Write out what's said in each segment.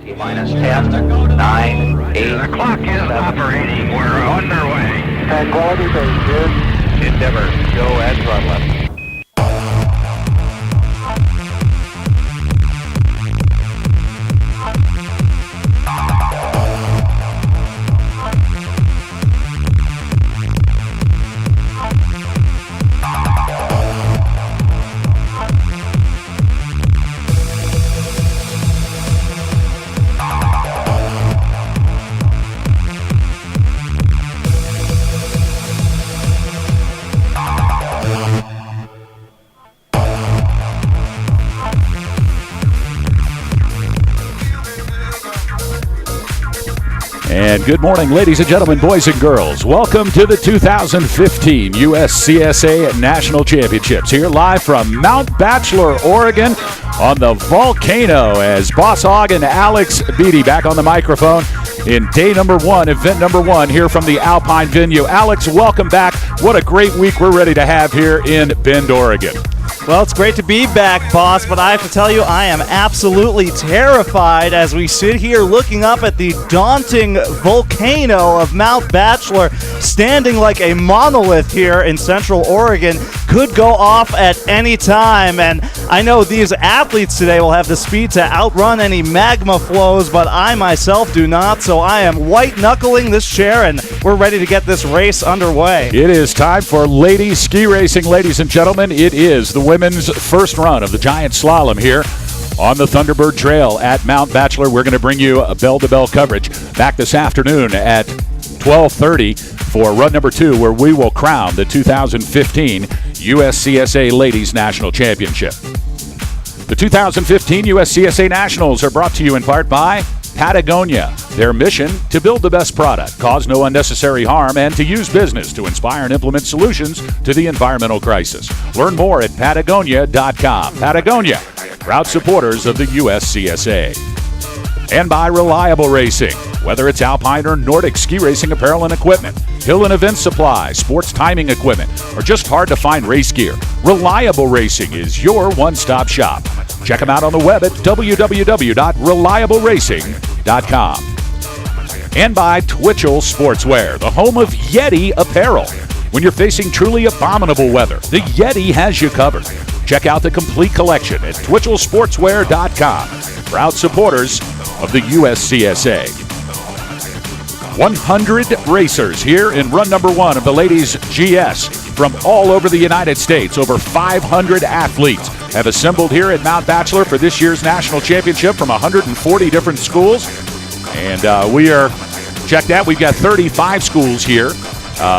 T-minus 10, 9, 8. The clock is operating. We're underway. Tranquility Base here. Endeavor, go and run left. And good morning, ladies and gentlemen, boys and girls. Welcome to the 2015 USCSA National Championships. Here live from Mount Bachelor, Oregon on the Volcano as Boss Hogg and Alex Beatty back on the microphone in day number one, event number one here from the Alpine venue. Alex, welcome back. What a great week we're ready to have here in Bend, Oregon. Well, it's great to be back, boss, but I have to tell you, I am absolutely terrified as we sit here looking up at the daunting volcano of Mount Bachelor, standing like a monolith here in Central Oregon. Could go off at any time, and I know these athletes today will have the speed to outrun any magma flows, but I myself do not, so I am white-knuckling this chair, and we're ready to get this race underway. It is time for ladies ski racing, ladies and gentlemen. It is the women's first run of the giant slalom here on the Thunderbird Trail at Mount Bachelor. We're going to bring you a bell-to-bell coverage back this afternoon at 12:30 for run number 2, where we will crown the 2015 USCSA Ladies National Championship. The 2015 USCSA Nationals are brought to you in part by Patagonia. Their mission, to build the best product, cause no unnecessary harm, and to use business to inspire and implement solutions to the environmental crisis. Learn more at Patagonia.com. Patagonia, proud supporters of the USCSA. And by Reliable Racing. Whether it's Alpine or Nordic ski racing apparel and equipment, hill and event supply, sports timing equipment, or just hard-to-find race gear, Reliable Racing is your one-stop shop. Check them out on the web at www.reliableracing.com. And by Twitchell Sportswear, the home of Yeti apparel. When you're facing truly abominable weather, the Yeti has you covered. Check out the complete collection at twitchellsportswear.com. Proud supporters of the USCSA. 100 racers here in run number 1 of the ladies GS from all over the United States. Over 500 athletes have assembled here at Mount Bachelor for this year's national championship from 140 different schools. And we are, check that, we've got 35 schools here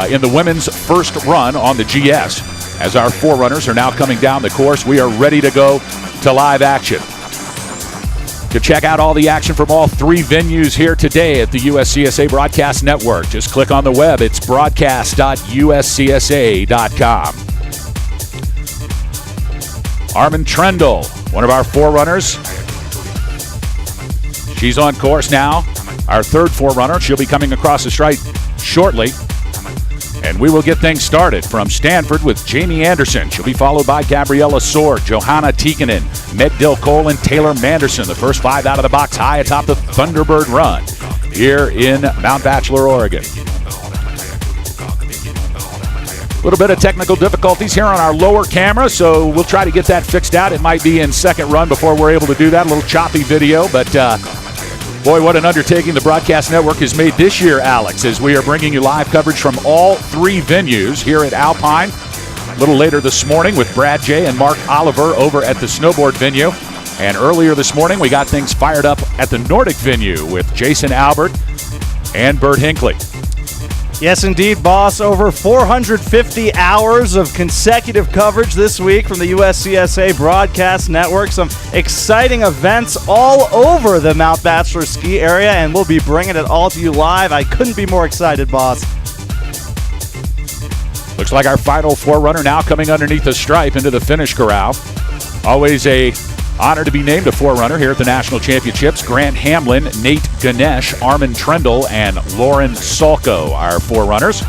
in the women's first run on the GS. As our forerunners are now coming down the course, we are ready to go to live action. To check out all the action from all 3 venues here today at the USCSA Broadcast Network, just click on the web. It's broadcast.uscsa.com. Armin Trendle, one of our forerunners. She's on course now. Our third forerunner. She'll be coming across the stripe shortly. And we will get things started from Stanford with Jamie Anderson. She'll be followed by Gabriella Sword, Johanna Tikkanen, Meg Dilcole, and Taylor Manderson. The first 5 out of the box high atop the Thunderbird run here in Mount Bachelor, Oregon. A little bit of technical difficulties here on our lower camera, so we'll try to get that fixed out. It might be in second run before we're able to do that. A little choppy video, but boy, what an undertaking the Broadcast Network has made this year, Alex, as we are bringing you live coverage from all 3 venues here at Alpine. A little later this morning with Brad J. and Mark Oliver over at the snowboard venue. And earlier this morning, we got things fired up at the Nordic venue with Jason Albert and Bert Hinckley. Yes, indeed, boss. Over 450 hours of consecutive coverage this week from the USCSA Broadcast Network. Some exciting events all over the Mount Bachelor ski area, and we'll be bringing it all to you live. I couldn't be more excited, boss. Looks like our final forerunner now coming underneath the stripe into the finish corral. Always a honor to be named a forerunner here at the National Championships. Grant Hamlin, Nate Ganesh, Armin Trendle, and Lauren Salko, our forerunners.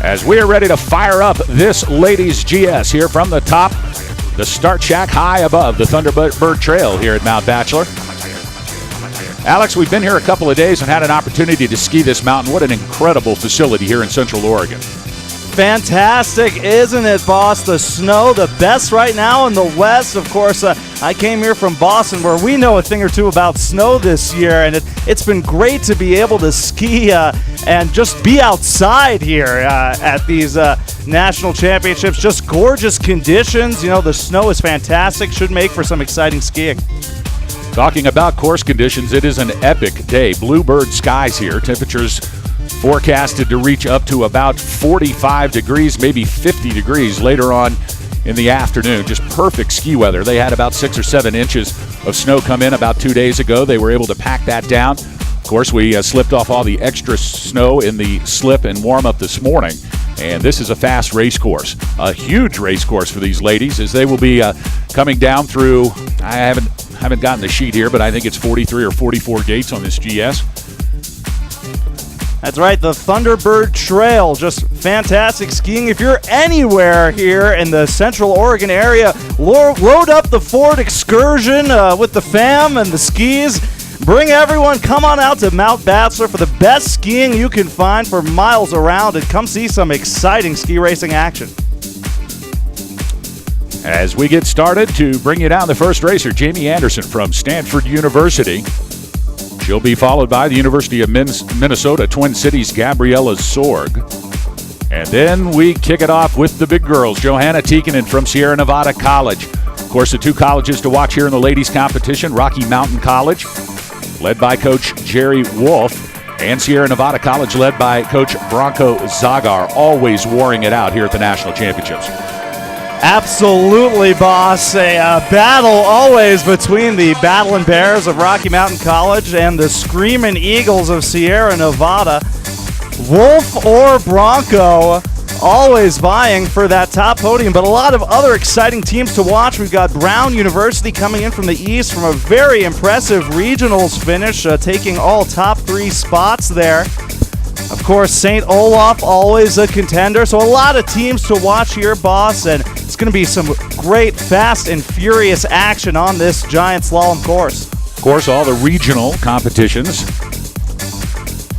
As we are ready to fire up this ladies GS here from the top, the start shack high above the Thunderbird Trail here at Mount Bachelor. Alex, we've been here a couple of days and had an opportunity to ski this mountain. What an incredible facility here in Central Oregon. Fantastic, isn't it, boss? The snow, the best right now in the West. Of course, I came here from Boston, where we know a thing or two about snow this year, and it's been great to be able to ski and just be outside here at these national championships. Just gorgeous conditions. You know, the snow is fantastic. Should make for some exciting skiing. Talking about course conditions, it is an epic day. Bluebird skies here. Temperatures forecasted to reach up to about 45 degrees, maybe 50 degrees later on in the afternoon. Just perfect ski weather. They had about 6 or 7 inches of snow come in about 2 days ago. They were able to pack that down. Of course, we slipped off all the extra snow in the slip and warm-up this morning. And this is a fast race course, a huge race course for these ladies, as they will be coming down through, I haven't gotten the sheet here, but I think it's 43 or 44 gates on this GS. That's right, the Thunderbird Trail. Just fantastic skiing. If you're anywhere here in the Central Oregon area, load up the Ford Excursion with the fam and the skis. Bring everyone. Come on out to Mount Bachelor for the best skiing you can find for miles around, and come see some exciting ski racing action. As we get started, to bring you down the first racer, Jamie Anderson from Stanford University. She'll be followed by the University of Minnesota Twin Cities' Gabriella Sorg. And then we kick it off with the big girls, Johanna Tikkanen from Sierra Nevada College. Of course, the two colleges to watch here in the ladies' competition, Rocky Mountain College, led by Coach Jerry Wolf, and Sierra Nevada College, led by Coach Bronco Zagar, always warring it out here at the National Championships. Absolutely, boss. A battle always between the Battling Bears of Rocky Mountain College and the Screaming Eagles of Sierra Nevada. Wolf or Bronco, always vying for that top podium, but a lot of other exciting teams to watch. We've got Brown University coming in from the east from a very impressive regionals finish, taking all top 3 spots there. Of course, St. Olaf, always a contender. So a lot of teams to watch here, boss, and it's going to be some great, fast, and furious action on this giant slalom course. Of course, all the regional competitions,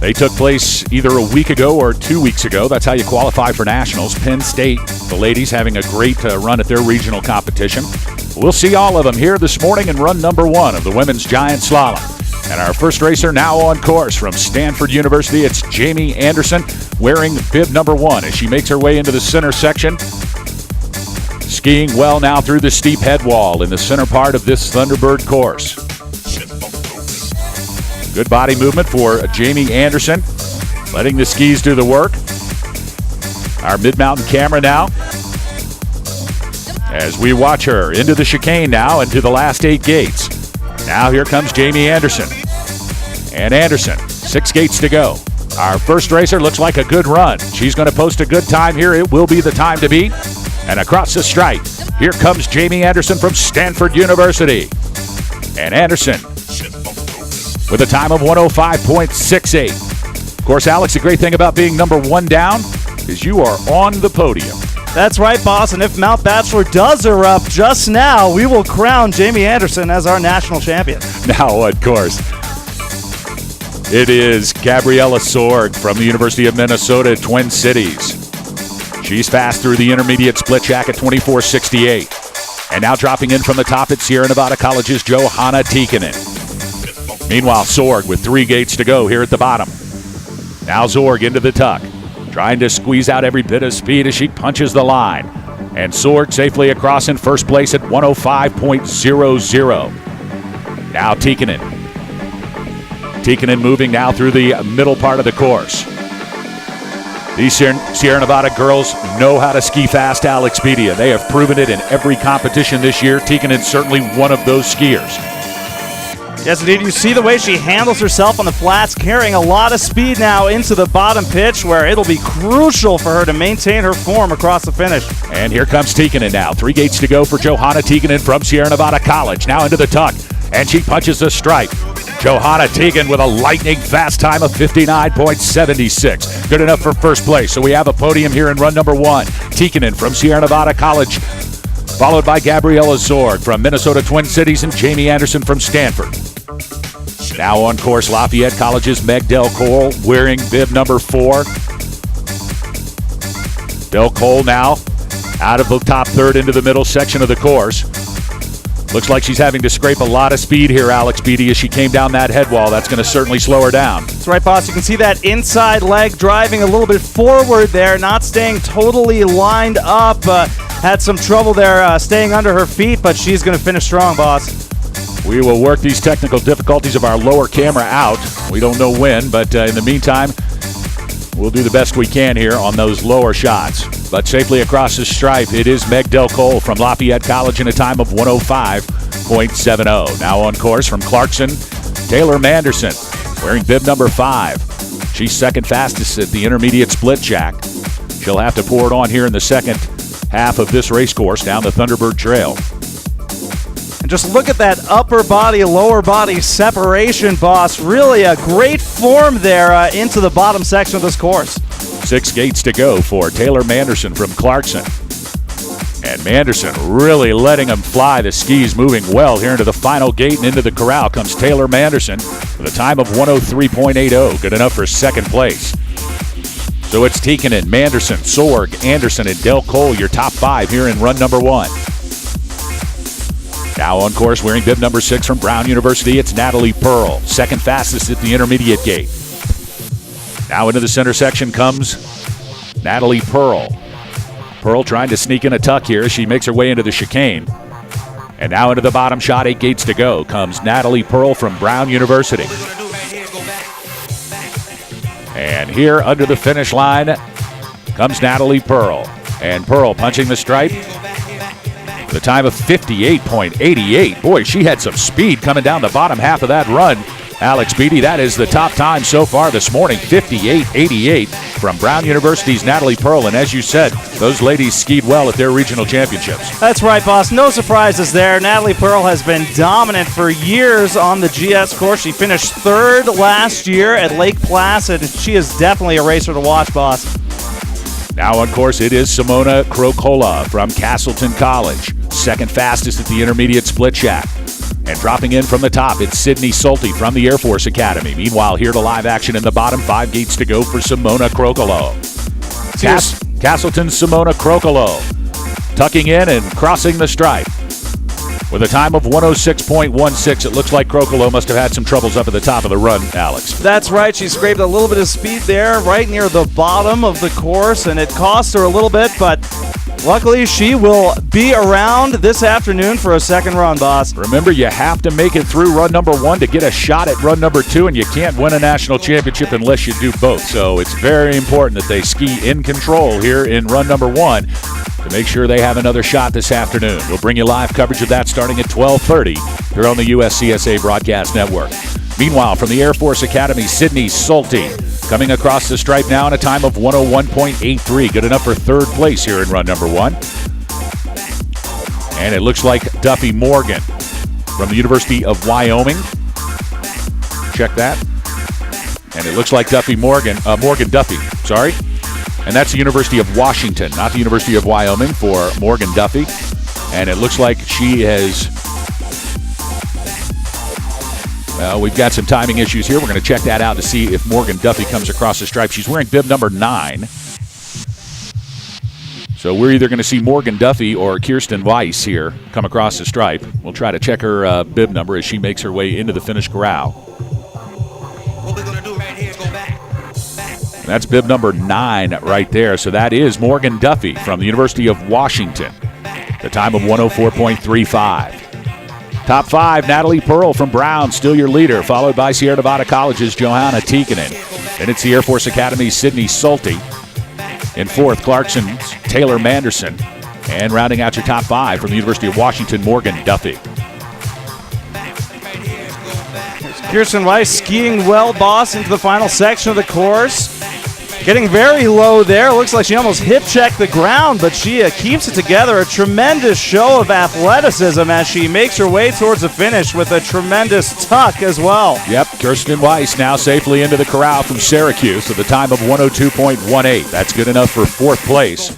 they took place either a week ago or 2 weeks ago. That's how you qualify for nationals. Penn State, the ladies, having a great run at their regional competition. We'll see all of them here this morning in run number 1 of the women's giant slalom. And our first racer now on course from Stanford University, it's Jamie Anderson, wearing bib number 1 as she makes her way into the center section. Skiing well now through the steep head wall in the center part of this Thunderbird course. Good body movement for Jamie Anderson, letting the skis do the work. Our mid-mountain camera now, as we watch her into the chicane now and to the last 8 gates. Now here comes Jamie Anderson. And Anderson, 6 gates to go. Our first racer looks like a good run. She's going to post a good time here. It will be the time to beat. And across the stripe, here comes Jamie Anderson from Stanford University. And Anderson with a time of 105.68. Of course, Alex, the great thing about being number 1 down is you are on the podium. That's right, boss, and if Mount Bachelor does erupt just now, we will crown Jamie Anderson as our national champion. Now, of course, it is Gabriella Sorg from the University of Minnesota Twin Cities. She's fast through the intermediate split shack at 24.68. And now dropping in from the top at Sierra Nevada College's Johanna Tikkanen. Meanwhile, Sorg with 3 gates to go here at the bottom. Now Sorg into the tuck, trying to squeeze out every bit of speed as she punches the line. And Sorg safely across in first place at 105.00. Now Tikkanen. Tikkanen moving now through the middle part of the course. These Sierra Nevada girls know how to ski fast, Alex Bedia. They have proven it in every competition this year. Tikkanen's certainly one of those skiers. Yes, indeed. You see the way she handles herself on the flats, carrying a lot of speed now into the bottom pitch, where it'll be crucial for her to maintain her form across the finish. And here comes Tikkanen now. 3 gates to go for Johanna Tikkanen from Sierra Nevada College. Now into the tuck, and she punches the stripe. Johanna Tikkanen with a lightning fast time of 59.76. Good enough for first place. So we have a podium here in run number 1. Tikkanen from Sierra Nevada College, followed by Gabriella Sorg from Minnesota Twin Cities and Jamie Anderson from Stanford. Now on course, Lafayette College's Meg Del Cole wearing bib number 4. Del Cole now out of the top third into the middle section of the course. Looks like she's having to scrape a lot of speed here, Alex Beatty, as she came down that head wall. That's going to certainly slow her down. That's right, boss. You can see that inside leg driving a little bit forward there, not staying totally lined up. Had some trouble there staying under her feet, but she's going to finish strong, boss. We will work these technical difficulties of our lower camera out. We don't know when, but in the meantime, we'll do the best we can here on those lower shots. But safely across the stripe, it is Meg Del Cole from Lafayette College in a time of 105.70. Now on course from Clarkson, Taylor Manderson, wearing bib number 5. She's second fastest at the intermediate split jack. She'll have to pour it on here in the second half of this race course down the Thunderbird Trail. And just look at that upper body, lower body separation, boss. Really a great form there into the bottom section of this course. 6 gates to go for Taylor Manderson from Clarkson. And Manderson really letting him fly. The skis moving well here into the final gate and into the corral comes Taylor Manderson with a time of 103.80. Good enough for second place. So it's Tikkanen, Manderson, Sorg, Anderson, and Del Cole, your top 5 here in run number 1. Now on course, wearing bib number 6 from Brown University, it's Natalie Pearl, second fastest at the intermediate gate. Now into the center section comes Natalie Pearl. Pearl trying to sneak in a tuck here as she makes her way into the chicane. And now into the bottom shot, 8 gates to go, comes Natalie Pearl from Brown University. And here under the finish line comes Natalie Pearl. And Pearl punching the stripe with a time of 58.88. Boy, she had some speed coming down the bottom half of that run. Alex Beatty, that is the top time so far this morning, 58.88 from Brown University's Natalie Pearl. And as you said, those ladies skied well at their regional championships. That's right, boss. No surprises there. Natalie Pearl has been dominant for years on the GS course. She finished 3rd last year at Lake Placid. She is definitely a racer to watch, boss. Now on course, it is Simona Krokola from Castleton College, second fastest at the intermediate split shack. And dropping in from the top, it's Sydney Sulte from the Air Force Academy. Meanwhile, here to live action in the bottom, 5 gates to go for Simona Krokolo. Castleton's Simona Krokolo tucking in and crossing the stripe. With a time of 106.16, it looks like Krokolo must have had some troubles up at the top of the run, Alex. That's right. She scraped a little bit of speed there right near the bottom of the course, and it cost her a little bit, but luckily she will be around this afternoon for a second run, boss. Remember, you have to make it through run number 1 to get a shot at run number 2, and you can't win a national championship unless you do both. So it's very important that they ski in control here in run number 1 to make sure they have another shot this afternoon. We'll bring you live coverage of that starting at 12:30 here on the USCSA Broadcast Network. Meanwhile, from the Air Force Academy, Sydney Sulte coming across the stripe now in a time of 101.83. Good enough for 3rd place here in run number 1. And it looks like Duffy Morgan from the University of Wyoming. Check that. And it looks like Morgan Duffy, sorry. And that's the University of Washington, not the University of Wyoming for Morgan Duffy. And it looks like she has... Well, we've got some timing issues here. We're going to check that out to see if Morgan Duffy comes across the stripe. She's wearing bib number 9. So we're either going to see Morgan Duffy or Kirsten Weiss here come across the stripe. We'll try to check her bib number as she makes her way into the finish corral. That's bib number 9 right there. So that is Morgan Duffy from the University of Washington. The time of 104.35. Top 5, Natalie Pearl from Brown, still your leader, followed by Sierra Nevada College's Johanna Tikkanen. Then it's the Air Force Academy's Sydney Sulte. In 4th, Clarkson's Taylor Manderson. And rounding out your top 5 from the University of Washington, Morgan Duffy. Kirsten Weiss skiing well, boss, into the final section of the course. Getting very low there. Looks like she almost hip-checked the ground, but she keeps it together. A tremendous show of athleticism as she makes her way towards the finish with a tremendous tuck as well. Yep, Kirsten Weiss now safely into the corral from Syracuse at the time of 102.18. That's good enough for 4th place.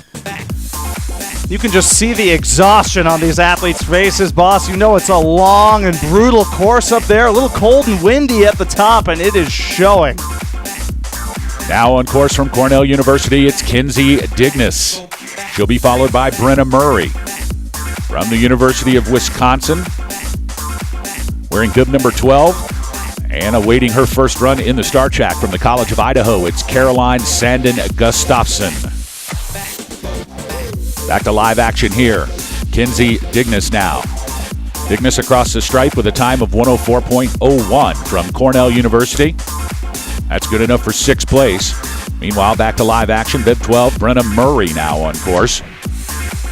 You can just see the exhaustion on these athletes' faces, boss. You know it's a long and brutal course up there, a little cold and windy at the top, and it is showing. Now on course from Cornell University, it's Kinsey Dignas. She'll be followed by Brenna Murray from the University of Wisconsin, wearing bib number 12, and awaiting her first run in the start shack from the College of Idaho, it's Caroline Sandin Gustafson. Back to live action here. Kinsey Dignas now. Dignas across the stripe with a time of 104.01 from Cornell University. That's good enough for sixth place. Meanwhile, back to live action. Bib 12, Brenna Murray now on course.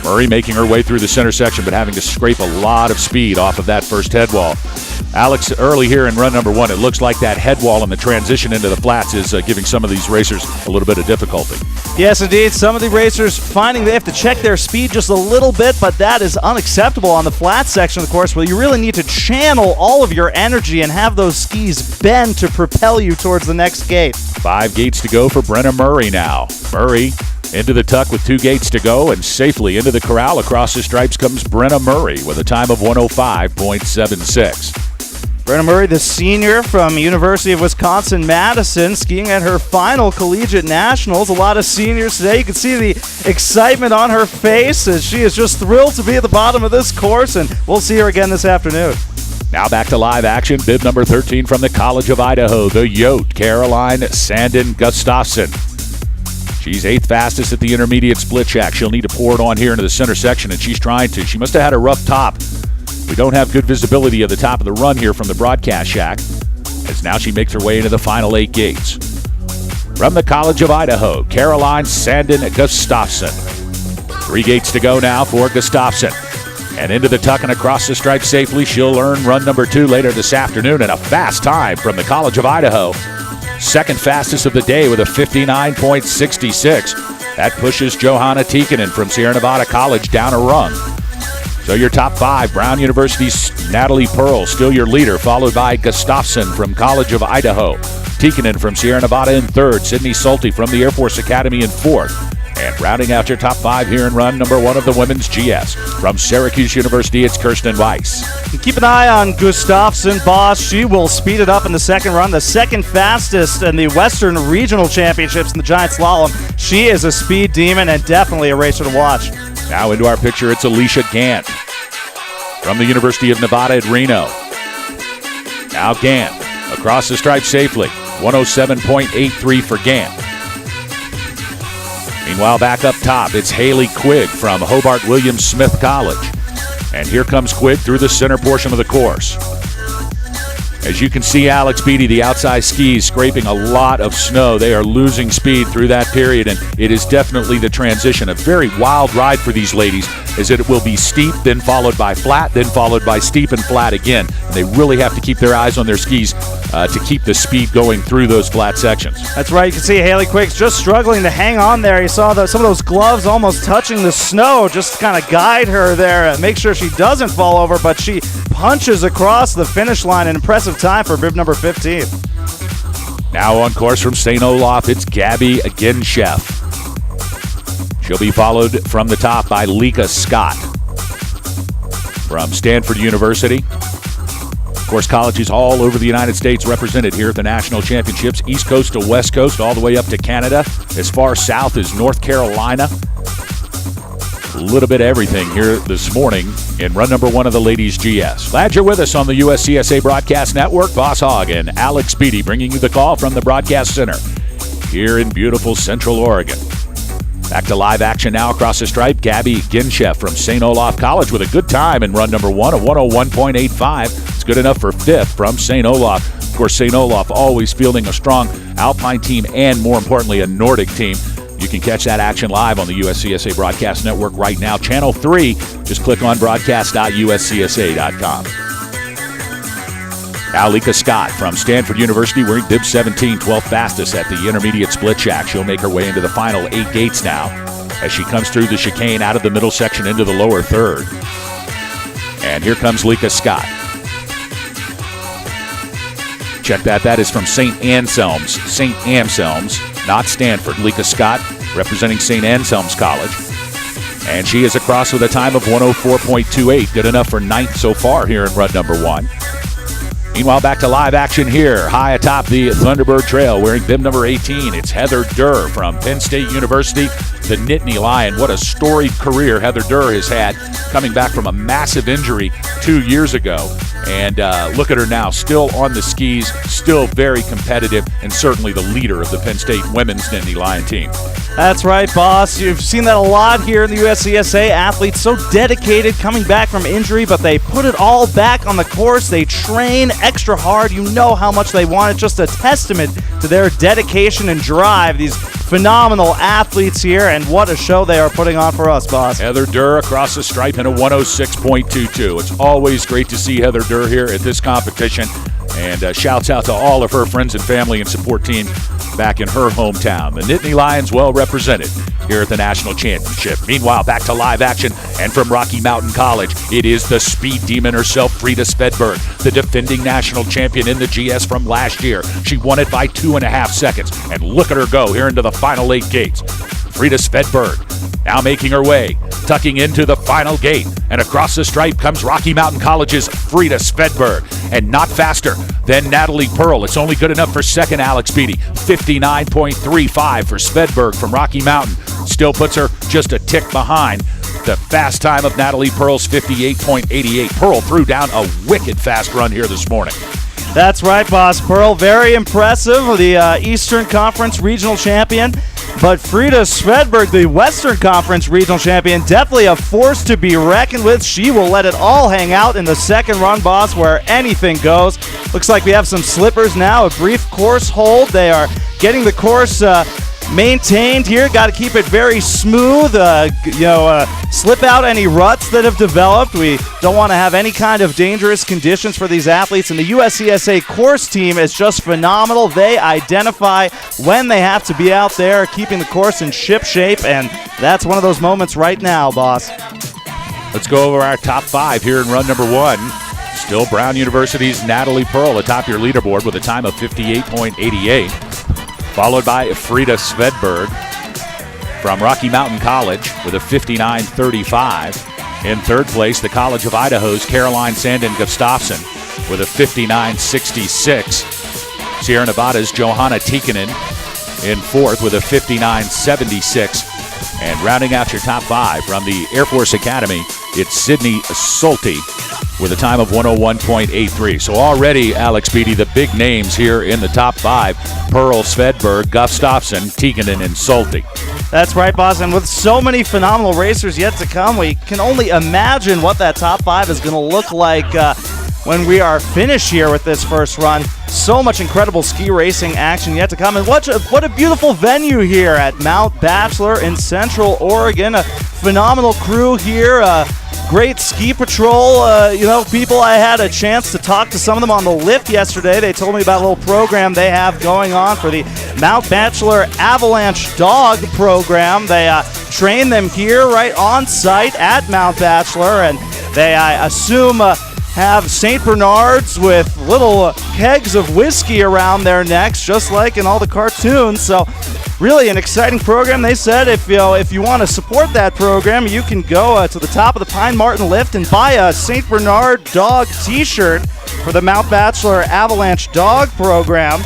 Murray making her way through the center section, but having to scrape a lot of speed off of that first head wall. Alex, early here in run number 1, it looks like that head wall and the transition into the flats is giving some of these racers a little bit of difficulty. Yes, indeed. Some of the racers finding they have to check their speed just a little bit, but that is unacceptable on the flat section of the course where you really need to channel all of your energy and have those skis bend to propel you towards the next gate. 5 gates to go for Brenna Murray now. Murray into the tuck with 2 gates to go, and safely into the corral across the stripes comes Brenna Murray with a time of 105.76. Brenna Murray, the senior from University of Wisconsin-Madison, skiing at her final collegiate nationals. A lot of seniors today. You can see the excitement on her face as she is just thrilled to be at the bottom of this course, and we'll see her again this afternoon. Now back to live action. Bib number 13 from the College of Idaho, the Yote, Caroline Sandin Gustafson. She's 8th fastest at the intermediate split shack. She'll need to pour it on here into the center section, and she's trying to. She must have had a rough top. We don't have good visibility of the top of the run here from the broadcast shack, as now she makes her way into the final 8 gates. From the College of Idaho, Caroline Sandin Gustafson. 3 gates to go now for Gustafson. And into the tuck and across the stripe safely. She'll earn run number 2 later this afternoon, and a fast time from the College of Idaho. 2nd fastest of the day with a 59.66. That pushes Johanna Tikkanen from Sierra Nevada College down a rung. So your top 5, Brown University's Natalie Pearl, still your leader, followed by Gustafson from College of Idaho. Tikkanen from Sierra Nevada in 3rd. Sydney Sulte from the Air Force Academy in 4th. And rounding out your top 5 here in run number 1 of the women's GS. From Syracuse University, it's Kirsten Weiss. Keep an eye on Gustafson, boss. She will speed it up in the second run. The 2nd fastest in the Western Regional Championships in the Giant Slalom. She is a speed demon and definitely a racer to watch. Now into our picture, it's Alicia Gant from the University of Nevada at Reno. Now Gant across the stripe safely. 107.83 for Gant. Meanwhile, back up top, it's Haley Quigg from Hobart Williams Smith College. And here comes Quigg through the center portion of the course. As you can see, Alex Beatty, the outside skis, scraping a lot of snow. They are losing speed through that period, and it is definitely the transition. A very wild ride for these ladies, as it will be steep, then followed by flat, then followed by steep and flat again. And they really have to keep their eyes on their skis to keep the speed going through those flat sections. That's right. You can see Haley Quigg's just struggling to hang on there. You saw some of those gloves almost touching the snow just to kind of guide her there and make sure she doesn't fall over, but she punches across the finish line. An impressive time for bib number 15. Now on course from St. Olaf, it's Gabby Ginchef. She'll be followed from the top by Lika Scott from Stanford University. Of course, colleges all over the United States represented here at the National Championships, East Coast to West Coast, all the way up to Canada, as far south as North Carolina. A little bit of everything here this morning in run number 1 of the ladies GS. Glad you're with us on the USCSA Broadcast Network. Boss Hogg and Alex Beatty bringing you the call from the Broadcast Center here in beautiful Central Oregon. Back to live action now across the stripe. Gabby Ginchef from St. Olaf College with a good time in run number 1, a 101.85. It's good enough for 5th from St. Olaf. Of course, St. Olaf always fielding a strong Alpine team and, more importantly, a Nordic team. You can catch that action live on the USCSA Broadcast Network right now. Channel 3, just click on broadcast.uscsa.com. Now Lika Scott from Stanford University wearing bib 17, 12th fastest at the intermediate split shack. She'll make her way into the final 8 gates now as she comes through the chicane out of the middle section into the lower 3rd. And here comes Lika Scott. Check that. That is from St. Anselm's, not Stanford. Lika Scott representing St. Anselm's College. And she is across with a time of 104.28. Good enough for ninth so far here in run number 1. Meanwhile, back to live action here, high atop the Thunderbird Trail, wearing bib number 18. It's Heather Durr from Penn State University, the Nittany Lion. What a storied career Heather Durr has had, coming back from a massive injury 2 years ago. And look at her now, still on the skis, still very competitive, and certainly the leader of the Penn State women's Nittany Lion team. That's right, boss. You've seen that a lot here in the USCSA. Athletes so dedicated coming back from injury, but they put it all back on the course. They train extra hard. You know how much they want it. Just a testament to their dedication and drive. These phenomenal athletes here, and what a show they are putting on for us, boss. Heather Durr across the stripe in a 106.22. It's always great to see Heather Durr here at this competition, and shouts out to all of her friends and family and support team back in her hometown. The Nittany Lions well represented here at the National Championship. Meanwhile, back to live action, and from Rocky Mountain College, it is the speed demon herself, Frida Svedberg, the defending national champion in the GS from last year. She won it by 2.5 seconds, and look at her go here into the final 8 gates. Frida Svedberg now making her way, tucking into the final gate, and across the stripe comes Rocky Mountain College's Frida Svedberg, and not faster than Natalie Pearl. It's only good enough for second, Alex Beatty. 59.35 for Svedberg from Rocky Mountain. Still puts her just a tick behind the fast time of Natalie Pearl's 58.88. Pearl threw down a wicked fast run here this morning. That's right, boss. Pearl, very impressive, the Eastern Conference regional champion. But Frida Svedberg, the Western Conference regional champion, definitely a force to be reckoned with. She will let it all hang out in the second run, boss, where anything goes. Looks like we have some slippers now, a brief course hold. They are getting the course maintained here. Got to keep it very smooth, slip out any ruts that have developed. We don't want to have any kind of dangerous conditions for these athletes, and the USCSA course team is just phenomenal. They identify when they have to be out there, keeping the course in ship shape, and that's one of those moments right now, boss. Let's go over our top 5 here in run number 1. Still Brown University's Natalie Pearl atop your leaderboard with a time of 58.88. Followed by Frida Svedberg from Rocky Mountain College with a 59.35. In third place, the College of Idaho's Caroline Sandin Gustafson with a 59.66. Sierra Nevada's Johanna Tikkanen in fourth with a 59.76. And rounding out your top 5 from the Air Force Academy, it's Sydney Solti with a time of 101.83. So already, Alex Beatty, the big names here in the top 5, Pearl, Svedberg, Gustafson, Tikkanen, and Solti. That's right, boss. And with so many phenomenal racers yet to come, we can only imagine what that top 5 is going to look like when we are finished here with this first run. So much incredible ski racing action yet to come. And what a beautiful venue here at Mount Bachelor in Central Oregon. A phenomenal crew here. Great ski patrol, people. I had a chance to talk to some of them on the lift yesterday. They told me about a little program they have going on for the Mount Bachelor Avalanche Dog program. They train them here right on site at Mount Bachelor, and they, I assume, have St. Bernards with little kegs of whiskey around their necks, just like in all the cartoons. So really an exciting program. They said if you want to support that program, you can go to the top of the Pine Martin lift and buy a St. Bernard dog t-shirt for the Mount Bachelor Avalanche Dog program.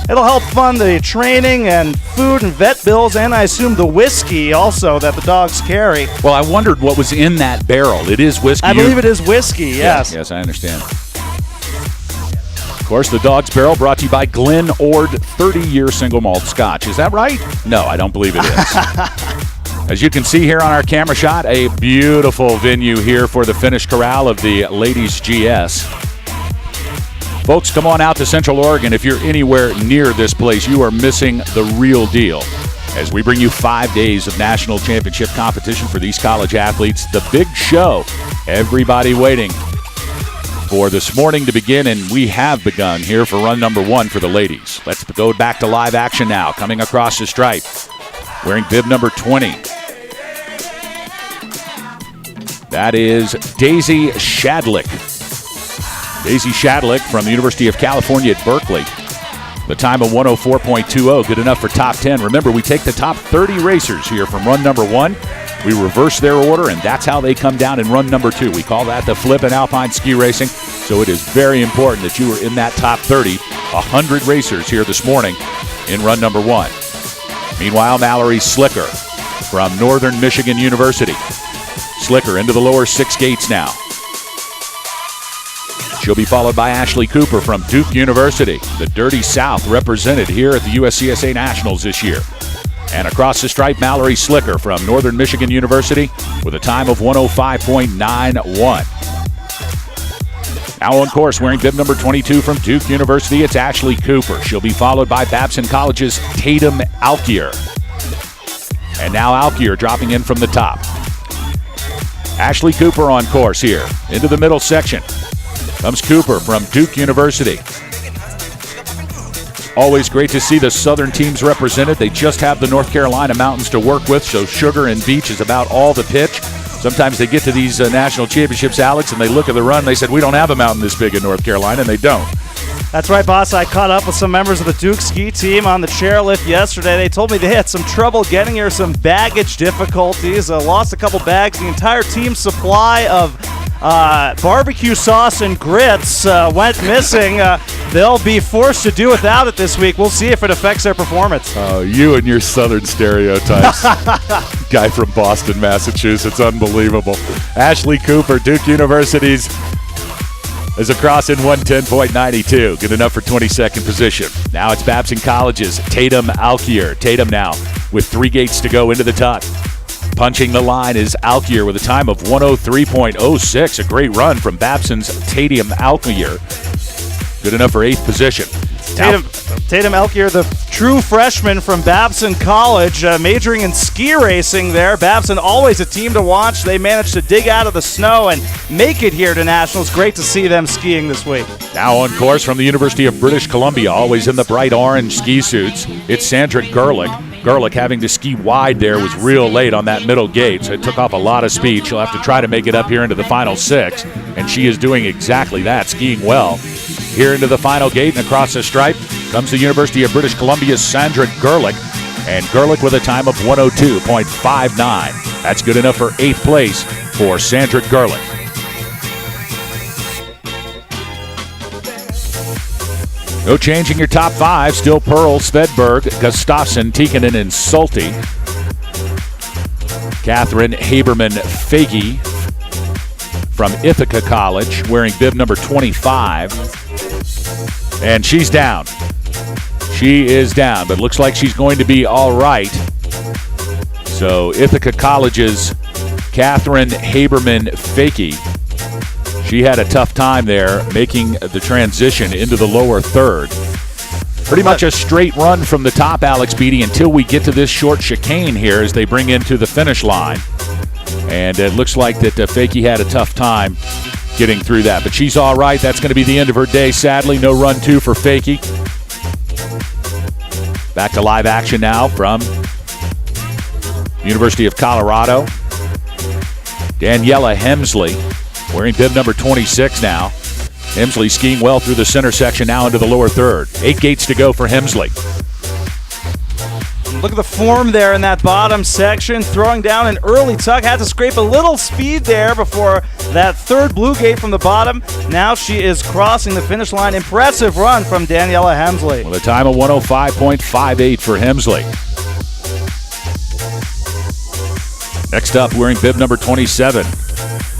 It'll help fund the training and food and vet bills, and I assume the whiskey also that the dogs carry. Well, I wondered what was in that barrel. It is whiskey. I believe it is whiskey, yes. Yes, I understand. Of course, the Dog's Barrel brought to you by Glen Ord 30-year single malt scotch. Is that right? No, I don't believe it is. As you can see here on our camera shot, a beautiful venue here for the finish corral of the Ladies GS. Folks, come on out to Central Oregon. If you're anywhere near this place, you are missing the real deal. As we bring you 5 days of national championship competition for these college athletes, the big show. Everybody waiting for this morning to begin, and we have begun here for run number 1 for the ladies. Let's go back to live action now. Coming across the stripe, wearing bib number 20. That is Daisy Shadlick. Daisy Shadlick from the University of California at Berkeley The time of 104.20, good enough for top 10. Remember, we take the top 30 racers here from run number 1. We reverse their order, and that's how they come down in run number 2. We call that the flip in alpine ski racing. So it is very important that you are in that top 30, 100 racers here this morning in run number 1. Meanwhile, Mallory Slicker from Northern Michigan University. Slicker into the lower 6 gates now. She'll be followed by Ashley Cooper from Duke University. The Dirty South represented here at the USCSA Nationals this year. And across the stripe, Mallory Slicker from Northern Michigan University with a time of 105.91. Now on course, wearing bib number 22 from Duke University, it's Ashley Cooper. She'll be followed by Babson College's Tatum Alkier. And now Alkier dropping in from the top. Ashley Cooper on course here. Into the middle section comes Cooper from Duke University. Always great to see the Southern teams represented. They just have the North Carolina mountains to work with, so sugar and beach is about all the pitch. Sometimes they get to these national championships, Alex, and they look at the run and they said, we don't have a mountain this big in North Carolina, and they don't. That's right, boss. I caught up with some members of the Duke ski team on the chairlift yesterday. They told me they had some trouble getting here, some baggage difficulties, lost a couple bags. The entire team supply of barbecue sauce and grits went missing. They'll be forced to do without it this week. We'll see if it affects their performance. Oh, you and your Southern stereotypes. Guy from Boston, Massachusetts. Unbelievable. Ashley Cooper, Duke University's, is across in 110.92. Good enough for 22nd position. Now it's Babson College's Tatum Alkier. Tatum now with 3 gates to go into the top. Punching the line is Alkier with a time of 103.06. A great run from Babson's Tatum Alkier. Good enough for 8th position. Tatum Alkier, the true freshman from Babson College, majoring in ski racing there. Babson always a team to watch. They managed to dig out of the snow and make it here to Nationals. Great to see them skiing this week. Now on course from the University of British Columbia, always in the bright orange ski suits, it's Sandra Gerlich. Gerlich having to ski wide there was real late on that middle gate, so it took off a lot of speed. She'll have to try to make it up here into the final 6, and she is doing exactly that, skiing well. Here into the final gate and across the stripe comes the University of British Columbia's Sandra Gerlich, and Gerlich with a time of 102.59. That's good enough for 8th place for Sandra Gerlich. No change in your top 5. Still Pearl, Svedberg, Gustafsson, Tikkanen, and Sulte. Catherine Haberman-Fagey from Ithaca College, wearing bib number 25. And she's down. She is down, but looks like she's going to be all right. So Ithaca College's Catherine Haberman-Fagey, she had a tough time there making the transition into the lower third. Pretty much a straight run from the top, Alex Beatty, until we get to this short chicane here as they bring into the finish line. And it looks like that Fagey had a tough time getting through that. But she's all right. That's going to be the end of her day, sadly. No run 2 for Fagey. Back to live action now from University of Colorado. Daniela Hemsley, wearing bib number 26 now. Hemsley skiing well through the center section, now into the lower third. 8 gates to go for Hemsley. Look at the form there in that bottom section. Throwing down an early tuck. Had to scrape a little speed there before that third blue gate from the bottom. Now she is crossing the finish line. Impressive run from Daniela Hemsley. With a time of 105.58 for Hemsley. Next up, wearing bib number 27.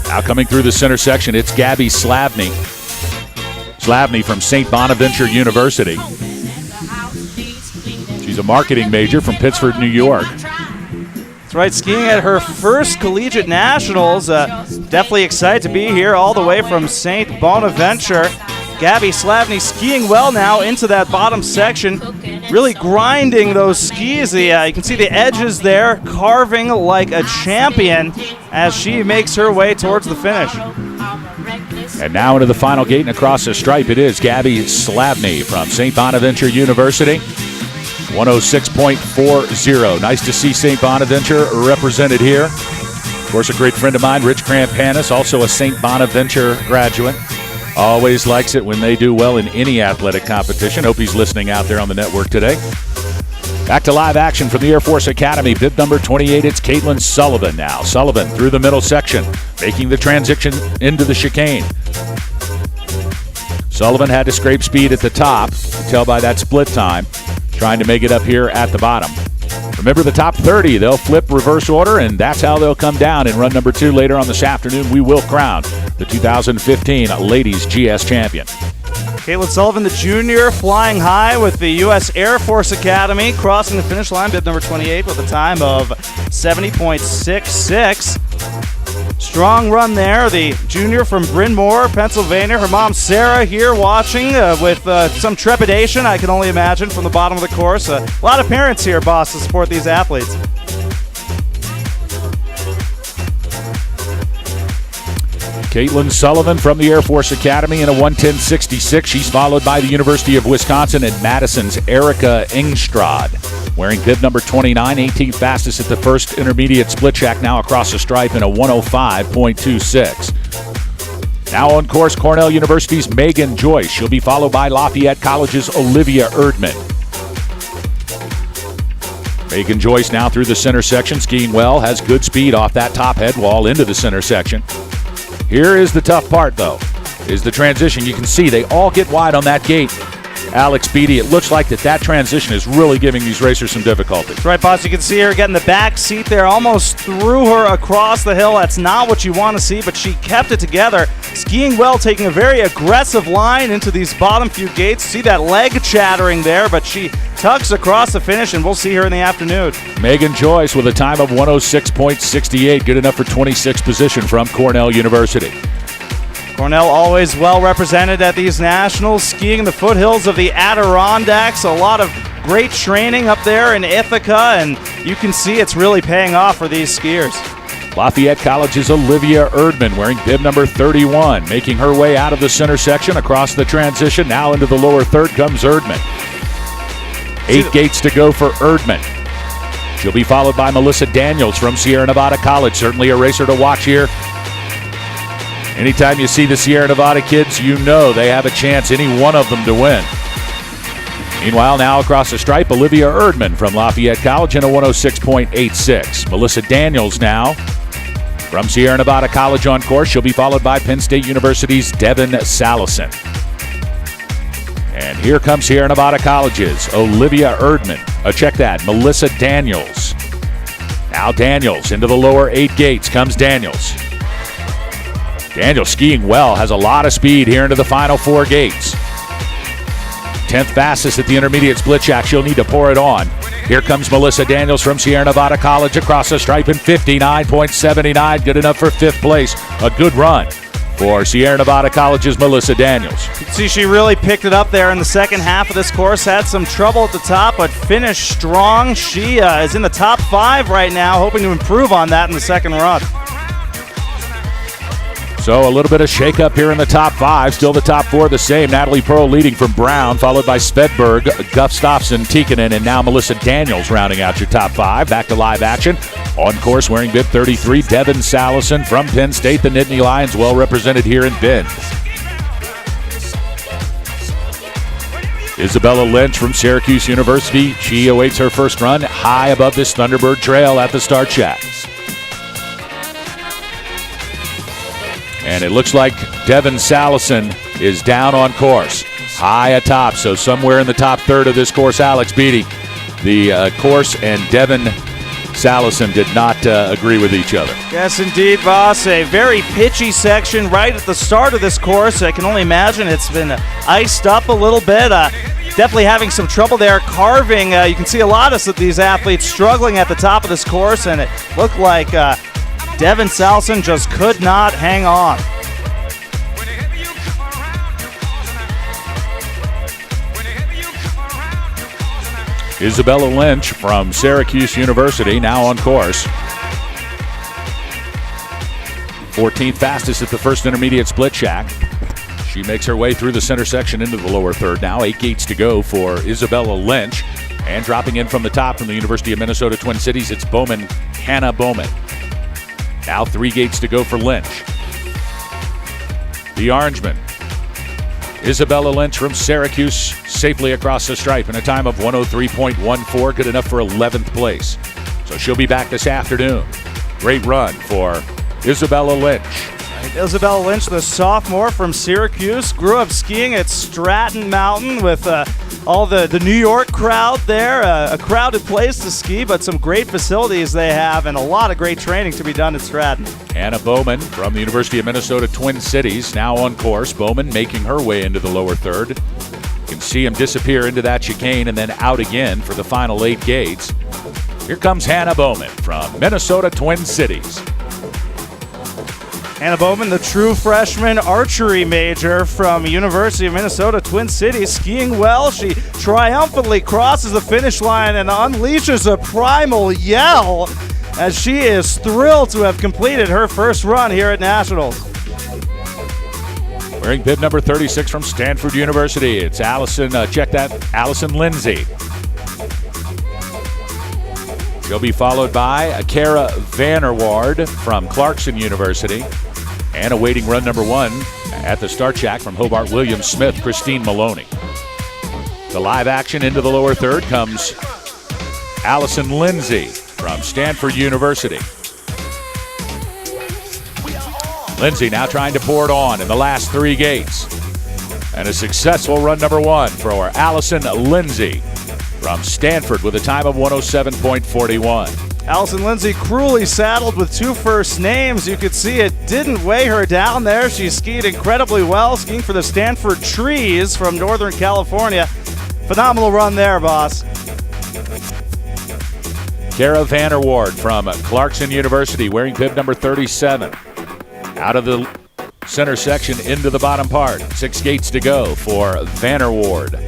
Now coming through the center section, it's Gabby Slavny. Slavny from St. Bonaventure University. She's a marketing major from Pittsford, New York. That's right, skiing at her first collegiate nationals. Definitely excited to be here all the way from St. Bonaventure. Gabby Slavny skiing well now into that bottom section. Really grinding those skis. You can see the edges there, carving like a champion as she makes her way towards the finish. And now into the final gate and across the stripe, it is Gabby Slavny from St. Bonaventure University. 106.40. Nice to see St. Bonaventure represented here. Of course, a great friend of mine, Rich Crampanis, also a St. Bonaventure graduate. Always likes it when they do well in any athletic competition. Hope he's listening out there on the network today. Back to live action from the Air Force Academy. Bib number 28, it's Caitlin Sullivan now. Sullivan through the middle section, making the transition into the chicane. Sullivan had to scrape speed at the top. You can tell by that split time. Trying to make it up here at the bottom. Remember, the top 30, they'll flip reverse order, and that's how they'll come down in run number 2 later on this afternoon. We will crown the 2015 Ladies GS Champion. Caitlin Sullivan, the junior, flying high with the U.S. Air Force Academy, crossing the finish line, bib number 28, with a time of 70.66. Strong run there. The junior from Bryn Mawr, Pennsylvania. Her mom, Sarah, here watching with some trepidation, I can only imagine, from the bottom of the course. A lot of parents here, boss, to support these athletes. Caitlin Sullivan from the Air Force Academy in a 1:10.66. She's followed by the University of Wisconsin and Madison's Erica Engstrad, wearing bib number 29, 18th fastest at the first intermediate split shack, now across the stripe in a 105.26. Now on course, Cornell University's Megan Joyce. She'll be followed by Lafayette College's Olivia Erdman. Megan Joyce now through the center section, skiing well, has good speed off that top head wall into the center section. Here is the tough part, though, is the transition. You can see they all get wide on that gate. Alex Beatty, it looks like that transition is really giving these racers some difficulty. Right, boss, you can see her getting the back seat there, almost threw her across the hill. That's not what you want to see, but she kept it together. Skiing well, taking a very aggressive line into these bottom few gates. See that leg chattering there, but she tucks across the finish, and we'll see her in the afternoon. Megan Joyce with a time of 106.68, good enough for 26th position from Cornell University. Cornell always well represented at these nationals, skiing in the foothills of the Adirondacks. A lot of great training up there in Ithaca, and you can see it's really paying off for these skiers. Lafayette College's Olivia Erdman wearing bib number 31, making her way out of the center section across the transition. Now into the lower third comes Erdman. 8 gates to go for Erdman. She'll be followed by Melissa Daniels from Sierra Nevada College. Certainly a racer to watch here. Anytime you see the Sierra Nevada kids, you know they have a chance, any one of them, to win. Meanwhile, now across the stripe, Olivia Erdman from Lafayette College in a 106.86. Melissa Daniels now from Sierra Nevada College on course. She'll be followed by Penn State University's Devin Salison. And here comes Sierra Nevada College's Olivia Erdman. Check that, Melissa Daniels. Now Daniels into the lower 8 gates comes Daniels. Daniels skiing well, has a lot of speed here into the final 4 gates. 10th fastest at the intermediate split shack. She'll need to pour it on. Here comes Melissa Daniels from Sierra Nevada College across the stripe in 59.79. Good enough for 5th place. A good run for Sierra Nevada College's Melissa Daniels. You can see she really picked it up there in the second half of this course. Had some trouble at the top, but finished strong. She is in the top 5 right now, hoping to improve on that in the second run. So a little bit of shake-up here in the top 5. Still the top 4 the same. Natalie Pearl leading from Brown, followed by Svedberg, Gustafsson, Tikkanen, and now Melissa Daniels rounding out your top 5. Back to live action. On course wearing bib 33, Devin Salison from Penn State. The Nittany Lions well represented here in Bend. Isabella Lynch from Syracuse University. She awaits her first run high above this Thunderbird Trail at the start shack. And it looks like Devin Salison is down on course, high atop. So somewhere in the top third of this course, Alex Beatty, the course and Devin Salison did not agree with each other. Yes, indeed, boss. A very pitchy section right at the start of this course. I can only imagine it's been iced up a little bit. Definitely having some trouble there carving. You can see a lot of these athletes struggling at the top of this course, and it looked like Devin Salison just could not hang on. Isabella Lynch from Syracuse University now on course. 14th fastest at the first intermediate split shack. She makes her way through the center section into the lower third now. 8 gates to go for Isabella Lynch. And dropping in from the top from the University of Minnesota Twin Cities, it's Hannah Bowman. Now 3 gates to go for Lynch. The Orangeman Isabella Lynch from Syracuse safely across the stripe in a time of 103.14, good enough for 11th place. So she'll be back this afternoon. Great run for Isabella Lynch. Isabella Lynch, the sophomore from Syracuse, grew up skiing at Stratton Mountain with all the New York crowd there. A crowded place to ski, but some great facilities they have and a lot of great training to be done at Stratton. Anna Bowman from the University of Minnesota Twin Cities, now on course. Bowman making her way into the lower third. You can see him disappear into that chicane and then out again for the final 8 gates. Here comes Hannah Bowman from Minnesota Twin Cities. Hannah Bowman, the true freshman archery major from University of Minnesota Twin Cities, skiing well. She triumphantly crosses the finish line and unleashes a primal yell as she is thrilled to have completed her first run here at Nationals. Wearing bib number 36 from Stanford University, it's Allison Lindsay. She'll be followed by Kara Vanderwaard from Clarkson University. And awaiting run number 1 at the start shack from Hobart Williams Smith, Christine Maloney. The live action into the lower third comes Allison Lindsay from Stanford University. Lindsay now trying to pour it on in the last 3 gates. And a successful run number 1 for Allison Lindsay from Stanford with a time of 107.41. Allison Lindsay cruelly saddled with 2 first names. You could see it didn't weigh her down there. She skied incredibly well, skiing for the Stanford Trees from Northern California. Phenomenal run there, boss. Kara Vanderwaard from Clarkson University wearing bib number 37. Out of the center section into the bottom part. 6 gates to go for Vanderwaard.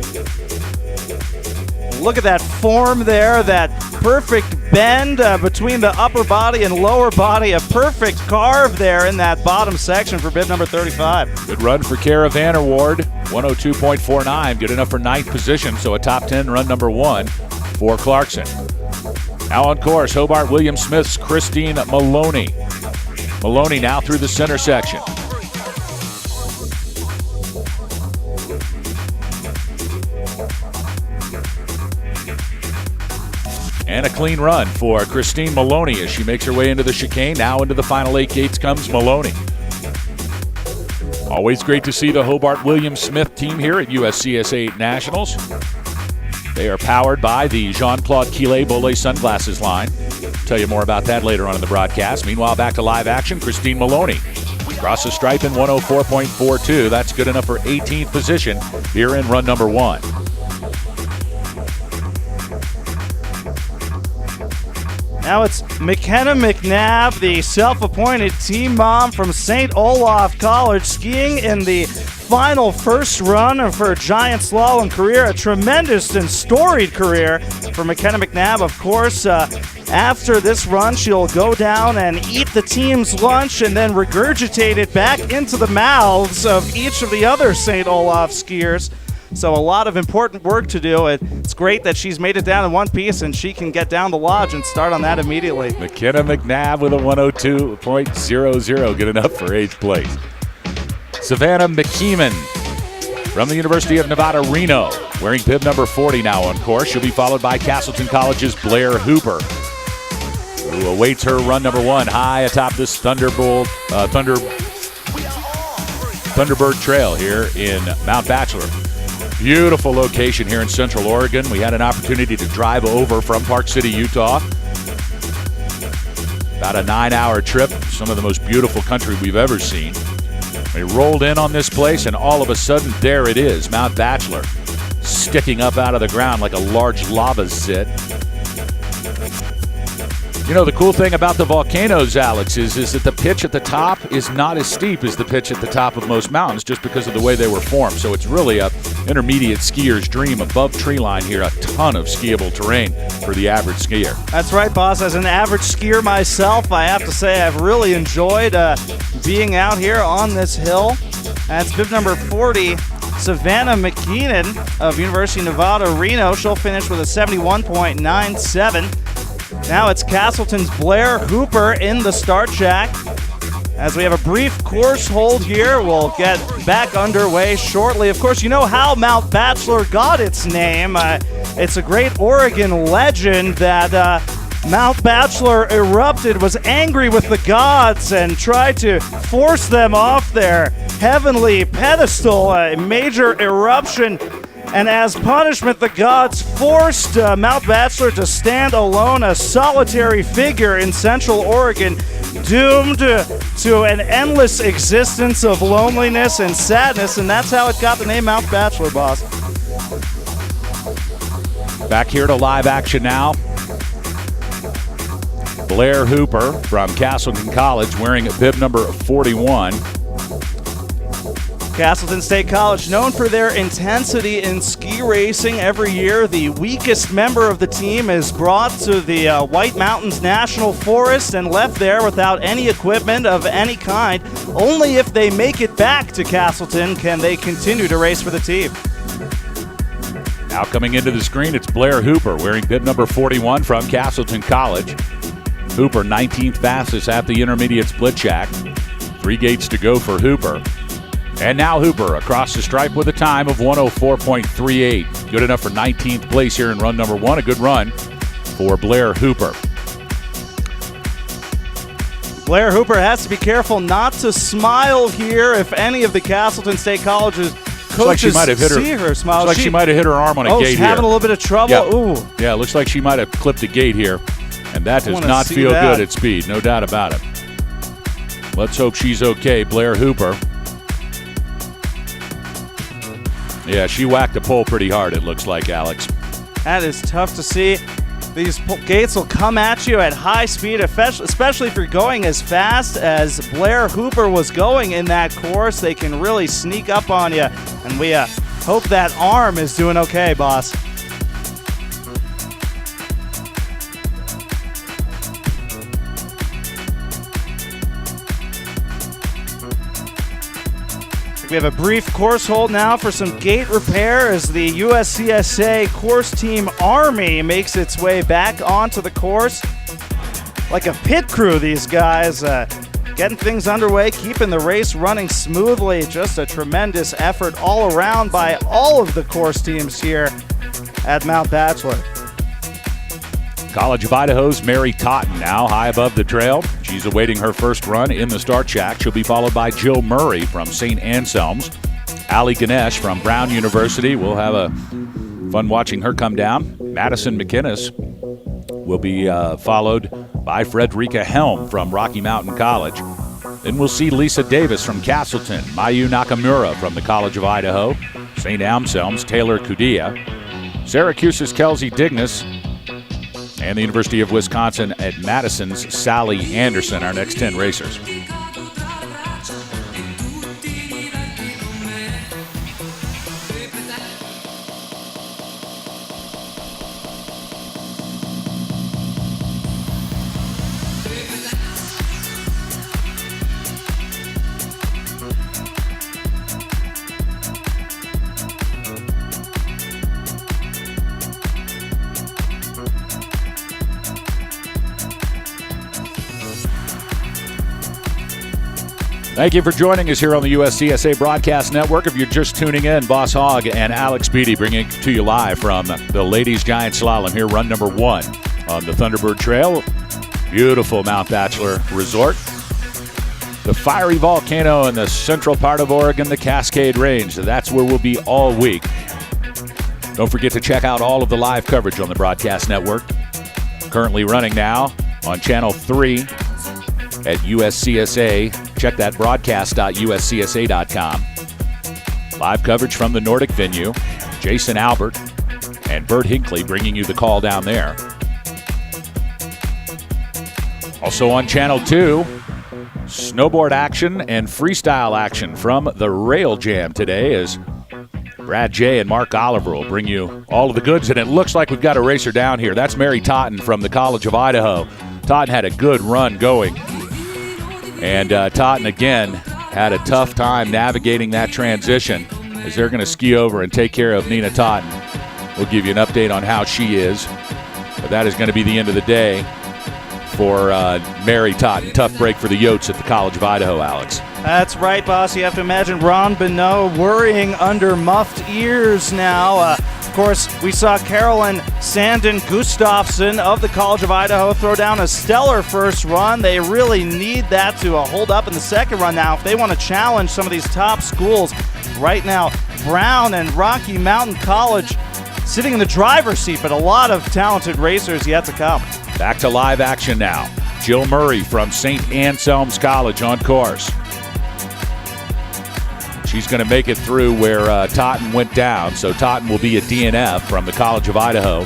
Look at that form there, that perfect bend between the upper body and lower body. A perfect carve there in that bottom section for bib number 35. Good run for Kara Vanderwaard, 102.49, good enough for 9th position, so a top 10 run number 1 for Clarkson. Now on course, Hobart Williams Smith's Christine Maloney. Maloney now through the center section. And a clean run for Christine Maloney as she makes her way into the chicane. Now into the final 8 gates comes Maloney. Always great to see the Hobart Williams Smith team here at USCSA Nationals. They are powered by the Jean-Claude Quillet sunglasses line. Tell you more about that later on in the broadcast. Meanwhile, back to live action, Christine Maloney. Across the stripe in 104.42. That's good enough for 18th position here in run number 1. Now it's McKenna McNabb, the self-appointed team mom from St. Olaf College, skiing in the final first run of her giant slalom career. A tremendous and storied career for McKenna McNabb. Of course, after this run, she'll go down and eat the team's lunch and then regurgitate it back into the mouths of each of the other St. Olaf skiers. So a lot of important work to do. It's great that she's made it down in one piece and she can get down the lodge and start on that immediately. McKenna McNabb with a 102.00, good enough for 8th place. Savannah McKeeman from the University of Nevada, Reno, wearing bib number 40 now on course. She'll be followed by Castleton College's Blair Hooper, who awaits her run number 1 high atop this Thunderbird Trail here in Mount Bachelor. Beautiful location here in Central Oregon. We had an opportunity to drive over from Park City, Utah. About a 9-hour trip. Some of the most beautiful country we've ever seen. We rolled in on this place, and all of a sudden, there it is, Mount Bachelor, sticking up out of the ground like a large lava zit. You know, the cool thing about the volcanoes, Alex, is that the pitch at the top is not as steep as the pitch at the top of most mountains just because of the way they were formed. So it's really a intermediate skier's dream. Above tree line here, a ton of skiable terrain for the average skier. That's right, boss. As an average skier myself, I have to say I've really enjoyed being out here on this hill. That's bib number 40, Savannah McKeenan of University of Nevada, Reno. She'll finish with a 71.97. Now it's Castleton's Blair Hooper in the start shack. As we have a brief course hold here, we'll get back underway shortly. Of course, you know how Mount Bachelor got its name. It's a great Oregon legend that Mount Bachelor erupted, was angry with the gods, and tried to force them off their heavenly pedestal, a major eruption. And as punishment, the gods forced Mount Bachelor to stand alone, a solitary figure in Central Oregon, doomed to an endless existence of loneliness and sadness, and that's how it got the name Mount Bachelor, boss. Back here to live action now. Blair Hooper from Castleton College wearing bib number 41. Castleton State College, known for their intensity in ski racing. Every year, the weakest member of the team is brought to the White Mountains National Forest and left there without any equipment of any kind. Only if they make it back to Castleton can they continue to race for the team. Now coming into the screen, it's Blair Hooper wearing bib number 41 from Castleton College. Hooper 19th fastest at the intermediate split shack. 3 gates to go for Hooper. And now Hooper across the stripe with a time of 104.38. Good enough for 19th place here in run number 1. A good run for Blair Hooper. Blair Hooper has to be careful not to smile here if any of the Castleton State College's coaches see her smile. Looks like she might have hit her arm on a gate she's here. Having a little bit of trouble? Yep. Ooh. Yeah, it looks like she might have clipped a gate here. And that does not feel good at speed, no doubt about it. Let's hope she's okay, Blair Hooper. Yeah, she whacked the pole pretty hard, it looks like, Alex. That is tough to see. These gates will come at you at high speed, especially if you're going as fast as Blair Hooper was going in that course. They can really sneak up on you, and we hope that arm is doing okay, boss. We have a brief course hold now for some gate repair as the USCSA course team Army makes its way back onto the course. Like a pit crew, these guys getting things underway, keeping the race running smoothly. Just a tremendous effort all around by all of the course teams here at Mount Bachelor. College of Idaho's Mary Totten now high above the trail. She's awaiting her first run in the start shack. She'll be followed by Jill Murray from St. Anselm's. Ali Ganesh from Brown University. We'll have a fun watching her come down. Madison McInnes will be followed by Frederica Helm from Rocky Mountain College. Then we'll see Lisa Davis from Castleton. Mayu Nakamura from the College of Idaho. St. Anselm's Taylor Kudia. Syracuse's Kelsey Dignas. And the University of Wisconsin at Madison's Sally Anderson, our next 10 racers. Thank you for joining us here on the USCSA Broadcast Network. If you're just tuning in, Boss Hogg and Alex Beatty bringing it to you live from the Ladies Giant Slalom here, run number 1 on the Thunderbird Trail. Beautiful Mount Bachelor Resort. The fiery volcano in the central part of Oregon, the Cascade Range. That's where we'll be all week. Don't forget to check out all of the live coverage on the Broadcast Network. Currently running now on Channel 3 at USCSA. Check that broadcast.uscsa.com. Live coverage from the Nordic venue. Jason Albert and Bert Hinckley bringing you the call down there. Also on Channel 2, snowboard action and freestyle action from the Rail Jam today as Brad J. and Mark Oliver will bring you all of the goods. And it looks like we've got a racer down here. That's Mary Totten from the College of Idaho. Totten had a good run going. And Totten, again, had a tough time navigating that transition as they're going to ski over and take care of Nina Totten. We'll give you an update on how she is. But that is going to be the end of the day for Mary Totten. Tough break for the Yotes at the College of Idaho, Alex. That's right, boss. You have to imagine Ron Bonneau worrying under muffed ears now. Of course, we saw Carolyn Sandin Gustafson of the College of Idaho throw down a stellar first run. They really need that to hold up in the second run now if they want to challenge some of these top schools. Right now, Brown and Rocky Mountain College sitting in the driver's seat, but a lot of talented racers yet to come. Back to live action now. Jill Murray from St. Anselm's College on course. She's going to make it through where Totten went down, so Totten will be a DNF from the College of Idaho.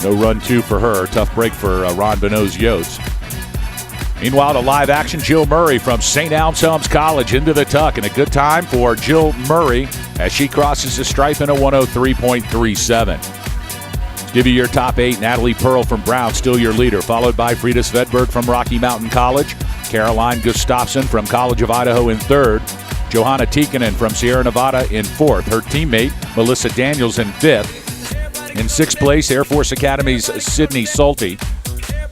No run two for her. Tough break for Ron Bonneau's Yotes. Meanwhile, to live action, Jill Murray from St. Anselm's College into the tuck, and a good time for Jill Murray as she crosses the stripe in a 103.37. Give you your top 8. Natalie Pearl from Brown, still your leader, followed by Frida Svedberg from Rocky Mountain College. Caroline Gustafson from College of Idaho in 3rd. Johanna Tikkanen from Sierra Nevada in 4th. Her teammate, Melissa Daniels, in 5th. In 6th place, Air Force Academy's Sydney Salty.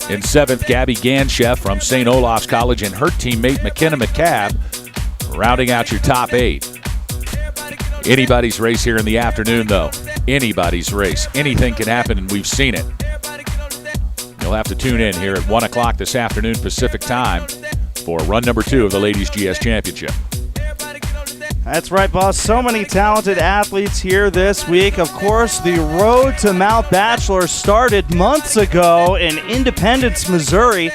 In 7th, Gabby Ganchef from St. Olaf's College and her teammate, McKenna McCabe, rounding out your top 8. Anybody's race here in the afternoon, though. Anybody's race. Anything can happen, and we've seen it. You'll have to tune in here at 1 o'clock this afternoon Pacific time for run number 2 of the Ladies GS Championship. That's right, boss. So many talented athletes here this week. Of course, the road to Mount Bachelor started months ago in Independence, Missouri.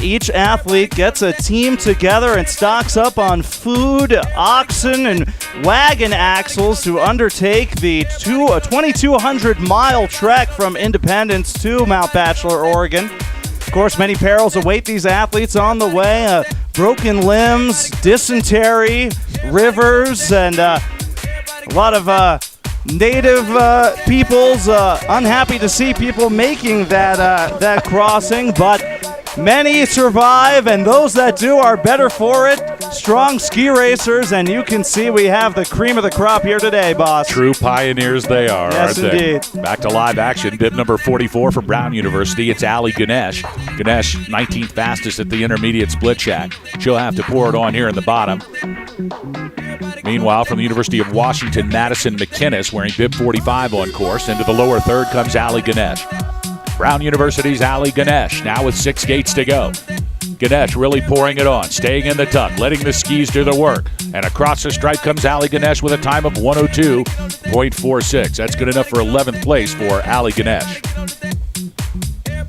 Each athlete gets a team together and stocks up on food, oxen, and wagon axles to undertake the 2,200-mile trek from Independence to Mount Bachelor, Oregon. Of course, many perils await these athletes on the way. Broken limbs, dysentery, rivers, and a lot of native peoples unhappy to see people making that crossing, but many survive, and those that do are better for it. Strong ski racers, and you can see we have the cream of the crop here today, boss. True pioneers they are, yes, aren't they? Indeed. Back to live action. Bib number 44 from Brown University. It's Allie Ganesh. Ganesh, 19th fastest at the intermediate split shack. She'll have to pour it on here in the bottom. Meanwhile, from the University of Washington, Madison McInnes wearing bib 45 on course. Into the lower third comes Allie Ganesh. Brown University's Allie Ganesh, now with 6 gates to go. Ganesh really pouring it on, staying in the tuck, letting the skis do the work. And across the stripe comes Allie Ganesh with a time of 102.46. That's good enough for 11th place for Allie Ganesh.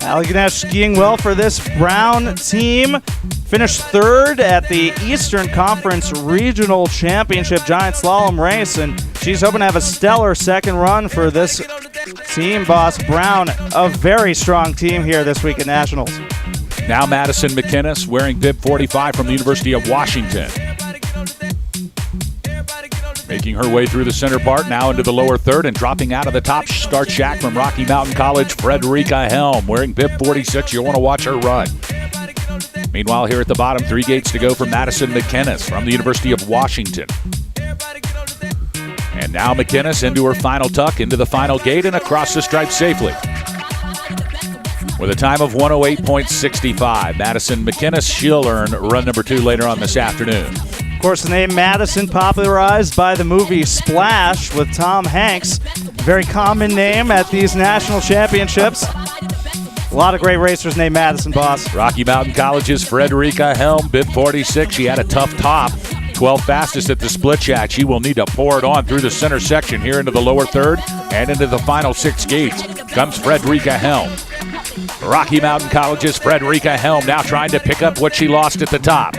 Allie Ganesh skiing well for this Brown team. Finished 3rd at the Eastern Conference Regional Championship Giant Slalom race, and she's hoping to have a stellar second run for this team, boss. Brown, a very strong team here this week at Nationals. Now Madison McInnes wearing bib 45 from the University of Washington. Making her way through the center part, now into the lower third, and dropping out of the top start shack from Rocky Mountain College, Frederica Helm wearing bib 46. You'll want to watch her run. Meanwhile, here at the bottom, 3 gates to go for Madison McInnes from the University of Washington. And now McInnes into her final tuck, into the final gate, and across the stripe safely. With a time of 108.65, Madison McInnes, she'll earn run number 2 later on this afternoon. Of course, the name Madison popularized by the movie Splash with Tom Hanks. Very common name at these national championships. A lot of great racers named Madison, boss. Rocky Mountain College's Frederica Helm, bib 46. She had a tough top. 12th fastest at the split shack. She will need to pour it on through the center section here into the lower third and into the final 6 gates. Comes Frederica Helm. Rocky Mountain College's Frederica Helm now trying to pick up what she lost at the top.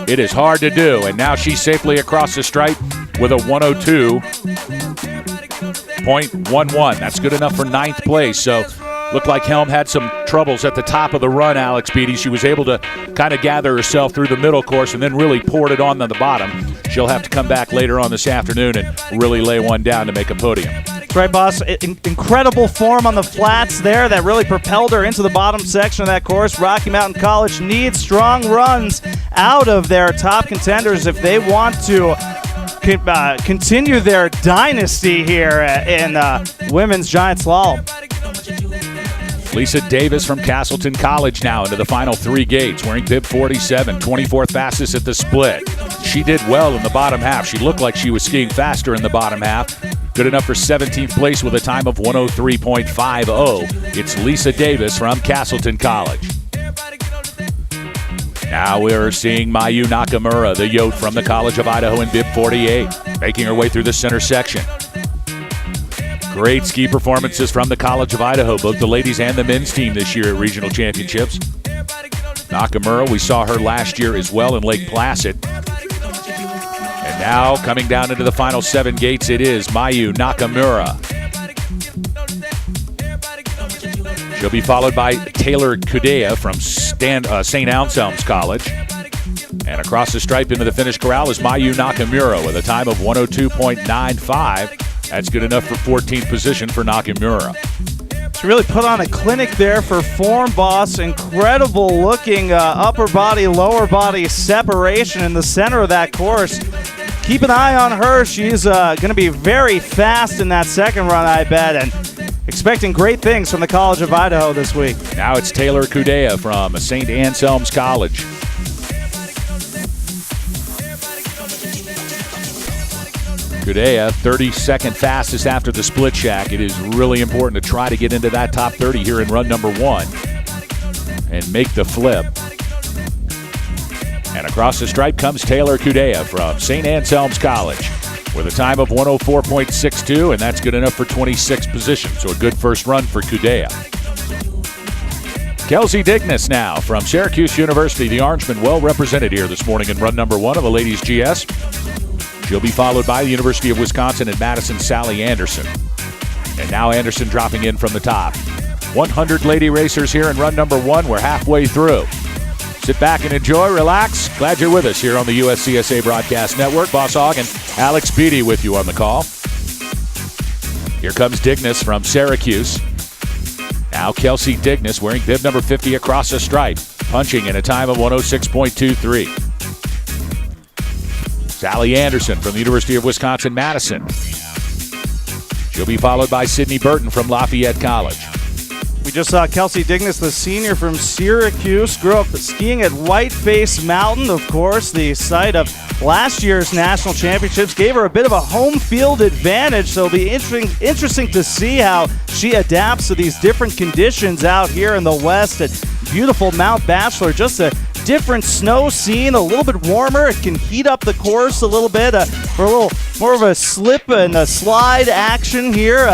It is hard to do, and now she's safely across the stripe with a 102.11. That's good enough for 9th place, so looked like Helm had some troubles at the top of the run, Alex Beatty. She was able to kind of gather herself through the middle course and then really poured it on the bottom. She'll have to come back later on this afternoon and really lay one down to make a podium. That's right, boss. Incredible form on the flats there that really propelled her into the bottom section of that course. Rocky Mountain College needs strong runs out of their top contenders if they want to continue their dynasty here in women's giant slalom. Lisa Davis from Castleton College now into the final 3 gates, wearing bib 47, 24th fastest at the split. She did well in the bottom half. She looked like she was skiing faster in the bottom half. Good enough for 17th place with a time of 103.50. It's Lisa Davis from Castleton College. Now we're seeing Mayu Nakamura, the Yote from the College of Idaho in bib 48, making her way through the center section. Great ski performances from the College of Idaho, both the ladies and the men's team this year at regional championships. Nakamura, we saw her last year as well in Lake Placid. And now coming down into the final 7 gates, it is Mayu Nakamura. She'll be followed by Taylor Kudea from St. Anselm's College. And across the stripe into the finish corral is Mayu Nakamura with a time of 102.95. That's good enough for 14th position for Nakamura. She really put on a clinic there for form, boss. Incredible looking upper body, lower body separation in the center of that course. Keep an eye on her. She's going to be very fast in that second run, I bet, and expecting great things from the College of Idaho this week. Now it's Taylor Kudea from St. Anselm's College. Kudea, 32nd fastest after the split shack. It is really important to try to get into that top 30 here in run number 1 and make the flip. And across the stripe comes Taylor Kudea from St. Anselm's College with a time of 104.62, and that's good enough for 26th position. So a good first run for Kudea. Kelsey Dignas now from Syracuse University. The Orangemen well represented here this morning in run number 1 of the ladies' GS. She'll be followed by the University of Wisconsin and Madison Sally Anderson. And now Anderson dropping in from the top. 100 lady racers here in run number 1. We're halfway through. Sit back and enjoy, relax. Glad you're with us here on the USCSA Broadcast Network. Boss Hogg and Alex Beatty with you on the call. Here comes Dignas from Syracuse. Now Kelsey Dignas wearing bib number 50 across the stripe, punching in a time of 106.23. Sally Anderson from the University of Wisconsin-Madison. She'll be followed by Sydney Burton from Lafayette College. We just saw Kelsey Dignas, the senior from Syracuse, grew up skiing at Whiteface Mountain, of course, the site of last year's national championships. Gave her a bit of a home field advantage, so it'll be interesting to see how she adapts to these different conditions out here in the west at beautiful Mount Bachelor. Just a different snow scene, a little bit warmer. It can heat up the course a little bit for a little more of a slip and a slide action here.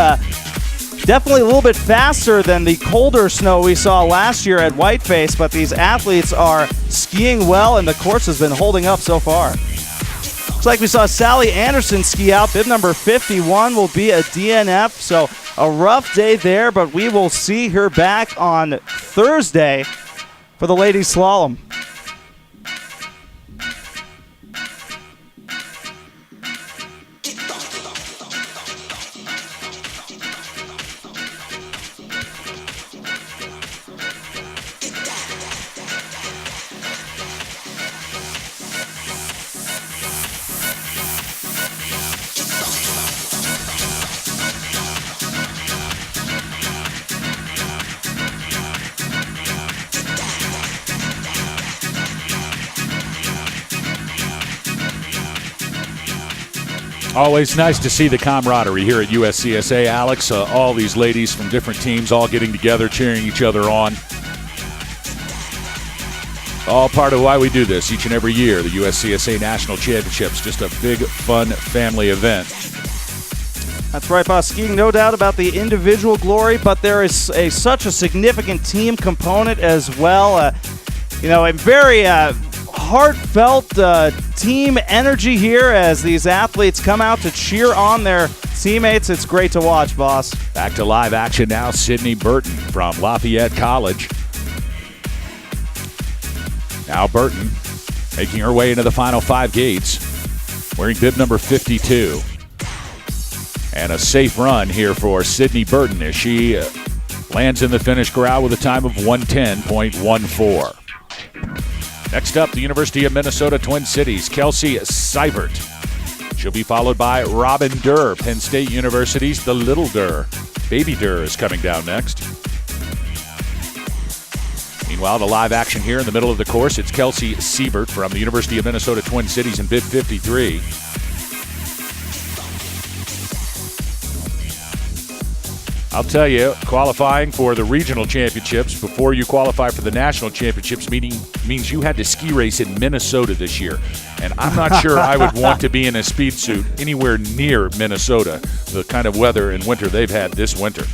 Definitely a little bit faster than the colder snow we saw last year at Whiteface, but these athletes are skiing well, and the course has been holding up so far. Looks like we saw Sally Anderson ski out. Bib number 51 will be a DNF, so a rough day there, but we will see her back on Thursday for the ladies slalom. Always nice to see the camaraderie here at USCSA, Alex. All these ladies from different teams all getting together, cheering each other on. All part of why we do this each and every year, the USCSA National Championships. Just a big, fun family event. That's right, boss. Skiing, no doubt about the individual glory, but there is such a significant team component as well. A very heartfelt team energy here as these athletes come out to cheer on their teammates. It's great to watch, boss. Back to live action now. Sydney Burton from Lafayette College. Now Burton making her way into the final 5 gates, wearing bib number 52. And a safe run here for Sydney Burton as she lands in the finish corral with a time of 110.14. Next up, the University of Minnesota Twin Cities, Kelsey Seibert. She'll be followed by Robin Durr, Penn State University's The Little Durr. Baby Durr is coming down next. Meanwhile, the live action here in the middle of the course, it's Kelsey Siebert from the University of Minnesota Twin Cities in bib 53. I'll tell you, qualifying for the regional championships before you qualify for the national championships means you had to ski race in Minnesota this year. And I'm not sure I would want to be in a speed suit anywhere near Minnesota, the kind of weather and winter they've had this winter.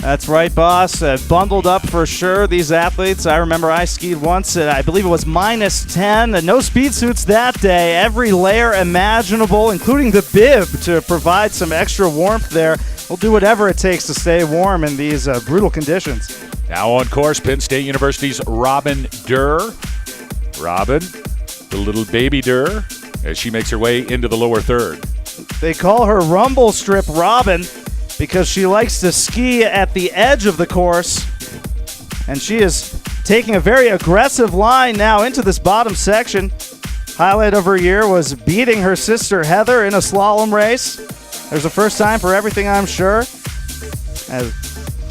That's right, boss. Bundled up for sure, these athletes. I remember I skied once at, I believe it was -10. No speed suits that day. Every layer imaginable, including the bib, to provide some extra warmth there. We'll do whatever it takes to stay warm in these brutal conditions. Now on course, Penn State University's Robin Durr. Robin, the little baby Durr, as she makes her way into the lower third. They call her Rumble Strip Robin because she likes to ski at the edge of the course. And she is taking a very aggressive line now into this bottom section. Highlight of her year was beating her sister Heather in a slalom race. There's a first time for everything, I'm sure.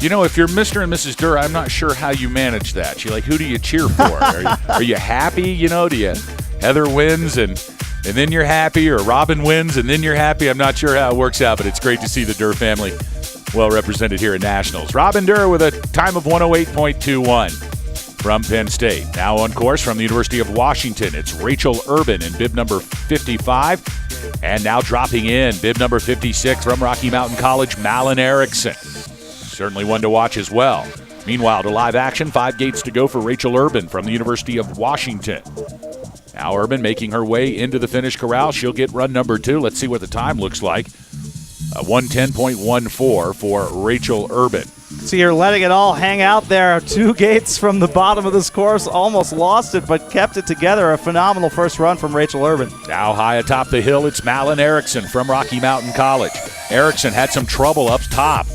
You know, if you're Mr. and Mrs. Durr, I'm not sure how you manage that. You're like, who do you cheer for? Are you happy? You know, do you Heather wins and then you're happy, or Robin wins and then you're happy? I'm not sure how it works out, but it's great to see the Durr family well represented here at Nationals. Robin Durr with a time of 108.21 from Penn State. Now on course from the University of Washington, it's Rachel Urban in bib number 55. And now dropping in, bib number 56 from Rocky Mountain College, Malin Erickson. Certainly one to watch as well. Meanwhile, to live action, 5 gates to go for Rachel Urban from the University of Washington. Now Urban making her way into the finish corral. She'll get run number 2. Let's see what the time looks like. 110.14 for Rachel Urban. See, you're letting it all hang out there. 2 gates from the bottom of this course. Almost lost it, but kept it together. A phenomenal first run from Rachel Urban. Now high atop the hill, it's Malin Erickson from Rocky Mountain College. Erickson had some trouble up top.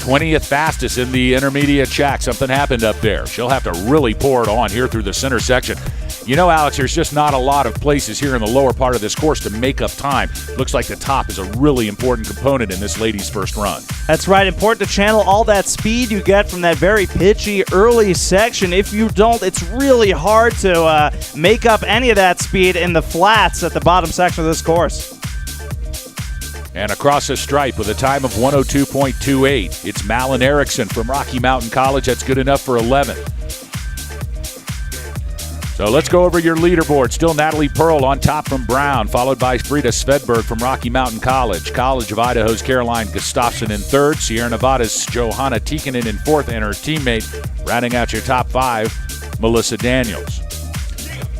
20th fastest in the intermediate shack. Something happened up there. She'll have to really pour it on here through the center section. You know, Alex, there's just not a lot of places here in the lower part of this course to make up time. Looks like the top is a really important component in this lady's first run. That's right. Important to channel all that speed you get from that very pitchy early section. If you don't, it's really hard to make up any of that speed in the flats at the bottom section of this course. And across the stripe with a time of 102.28, it's Malin Erickson from Rocky Mountain College. That's good enough for 11th. So let's go over your leaderboard. Still Natalie Pearl on top from Brown, followed by Frida Svedberg from Rocky Mountain College. College of Idaho's Caroline Gustafson in 3rd. Sierra Nevada's Johanna Tikkanen in 4th, and her teammate rounding out your top 5, Melissa Daniels.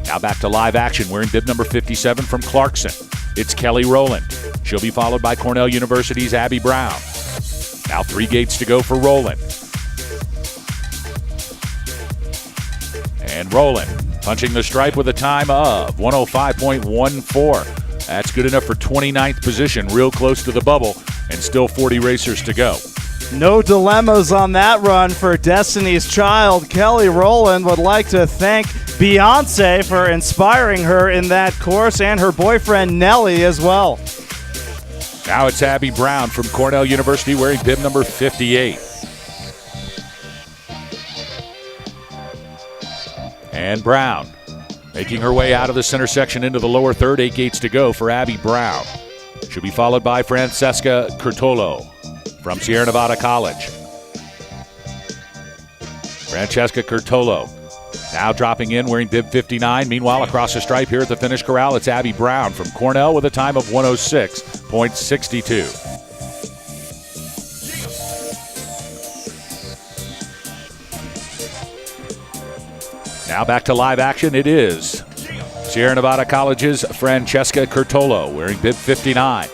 Now back to live action. We're in bib number 57 from Clarkson. It's Kelly Rowland. She'll be followed by Cornell University's Abby Brown. Now 3 gates to go for Rowland. And Rowland punching the stripe with a time of 105.14. That's good enough for 29th position, real close to the bubble, and still 40 racers to go. No dilemmas on that run for Destiny's Child. Kelly Rowland would like to thank Beyonce for inspiring her in that course, and her boyfriend Nelly as well. Now it's Abby Brown from Cornell University wearing bib number 58. And Brown making her way out of the center section into the lower third. 8 gates to go for Abby Brown. She'll be followed by Francesca Curtolo from Sierra Nevada College. Francesca Curtolo now dropping in wearing bib 59. Meanwhile, across the stripe here at the finish corral, it's Abby Brown from Cornell with a time of 106.62. Now back to live action. It is Sierra Nevada College's Francesca Curtolo wearing bib 59.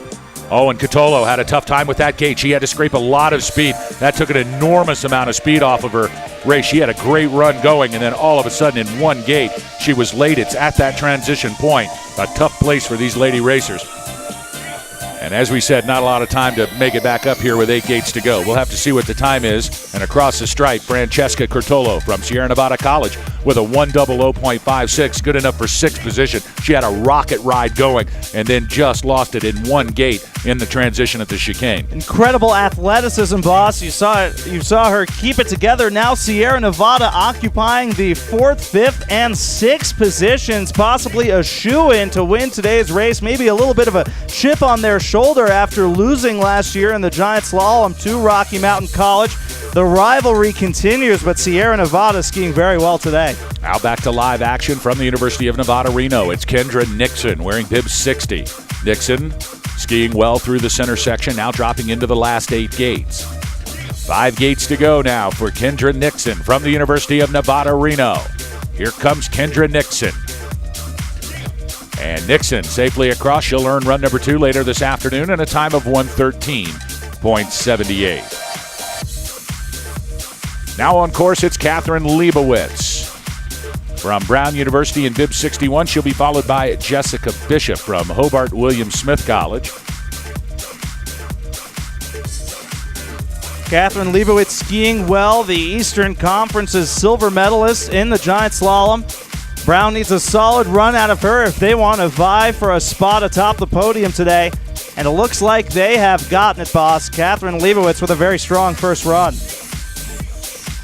Oh, and Curtolo had a tough time with that gate. She had to scrape a lot of speed. That took an enormous amount of speed off of her race. She had a great run going, and then all of a sudden in one gate, she was late. It's at that transition point. A tough place for these lady racers. And as we said, not a lot of time to make it back up here with 8 gates to go. We'll have to see what the time is. And across the stripe, Francesca Curtolo from Sierra Nevada College with a 1:00.56, good enough for 6th position. She had a rocket ride going and then just lost it in one gate in the transition at the chicane. Incredible athleticism, boss. You saw it. You saw her keep it together. Now Sierra Nevada occupying the 4th, 5th, and 6th positions, possibly a shoe-in to win today's race. Maybe a little bit of a chip on their shoulder after losing last year in the Giant Slalom to Rocky Mountain College. The rivalry continues, but Sierra Nevada skiing very well today. Now back to live action from the University of Nevada, Reno. It's Kendra Nixon wearing bib 60. Nixon skiing well through the center section, now dropping into the last 8 gates. 5 gates to go now for Kendra Nixon from the University of Nevada, Reno. Here comes Kendra Nixon. And Nixon safely across. She'll earn run number 2 later this afternoon in a time of 1:13.78. Now on course, it's Catherine Leibowitz from Brown University in bib 61. She'll be followed by Jessica Bishop from Hobart William Smith College. Catherine Leibowitz skiing well, the Eastern Conference's silver medalist in the Giant Slalom. Brown needs a solid run out of her if they want to vie for a spot atop the podium today. And it looks like they have gotten it, boss. Catherine Leibowitz with a very strong first run.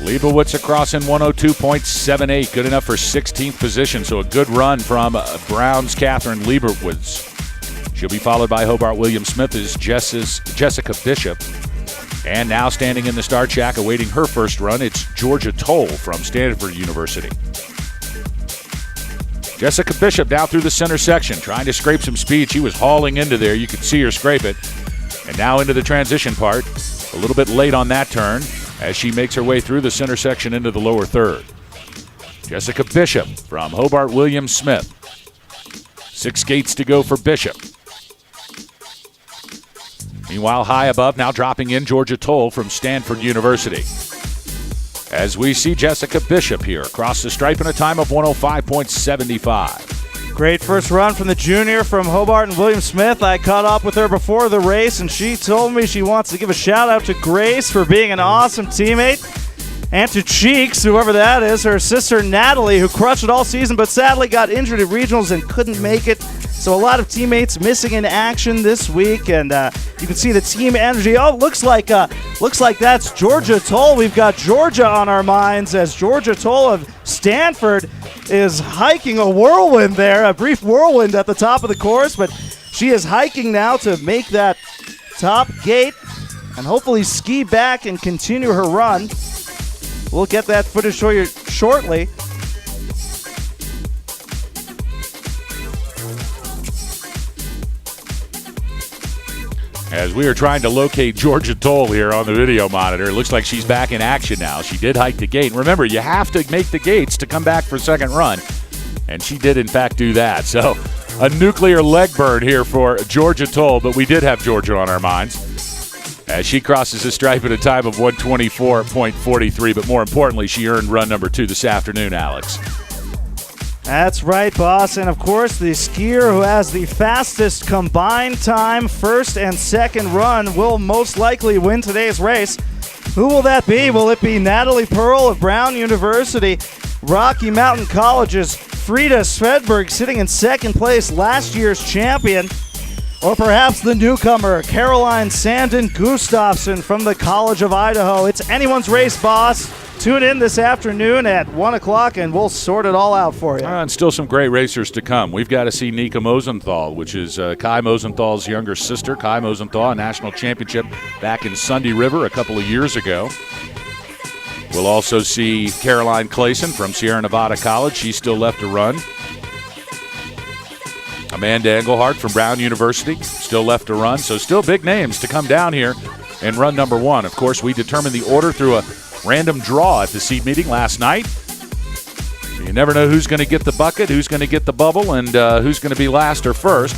Leibowitz across in 1:02.78, good enough for 16th position, so a good run from Brown's Catherine Leibowitz. She'll be followed by Hobart William Smith as Jessica Bishop. And now standing in the start shack awaiting her first run, it's Georgia Toll from Stanford University. Jessica Bishop down through the center section, trying to scrape some speed. She was hauling into there. You could see her scrape it. And now into the transition part. A little bit late on that turn as she makes her way through the center section into the lower third. Jessica Bishop from Hobart William Smith. 6 gates to go for Bishop. Meanwhile, high above, now dropping in, Georgia Toll from Stanford University. As we see Jessica Bishop here across the stripe in a time of 1:05.75. Great first run from the junior from Hobart and William Smith. I caught up with her before the race, and she told me she wants to give a shout-out to Grace for being an awesome teammate, and to Cheeks, whoever that is, her sister Natalie, who crushed it all season but sadly got injured at regionals and couldn't make it. So a lot of teammates missing in action this week, and you can see the team energy. Oh, looks like that's Georgia Toll. We've got Georgia on our minds as Georgia Toll of Stanford is hiking a whirlwind there, a brief whirlwind at the top of the course, but she is hiking now to make that top gate and hopefully ski back and continue her run. We'll get that footage for you shortly. As we are trying to locate Georgia Toll here on the video monitor, it looks like she's back in action now. She did hike the gate. And remember, you have to make the gates to come back for second run. And she did, in fact, do that. So a nuclear leg burn here for Georgia Toll, but we did have Georgia on our minds as she crosses the stripe at a time of 1:24.43. But more importantly, she earned run number 2 this afternoon, Alex. That's right, boss. And of course, the skier who has the fastest combined time, first and second run, will most likely win today's race. Who will that be? Will it be Natalie Pearl of Brown University? Rocky Mountain College's Frida Svedberg sitting in second place, last year's champion? Or perhaps the newcomer, Caroline Sandin Gustafson from the College of Idaho? It's anyone's race, boss. Tune in this afternoon at 1 o'clock, and we'll sort it all out for you. And still some great racers to come. We've got to see Nika Mosenthal, which is Kai Mosenthal's younger sister. Kai Mosenthal, a national championship back in Sunday River a couple of years ago. We'll also see Caroline Clayson from Sierra Nevada College. She's still left to run. Amanda Engelhardt from Brown University, still left to run. So still big names to come down here in run number 1. Of course, we determined the order through a random draw at the seed meeting last night. So you never know who's going to get the bucket, who's going to get the bubble, and who's going to be last or first.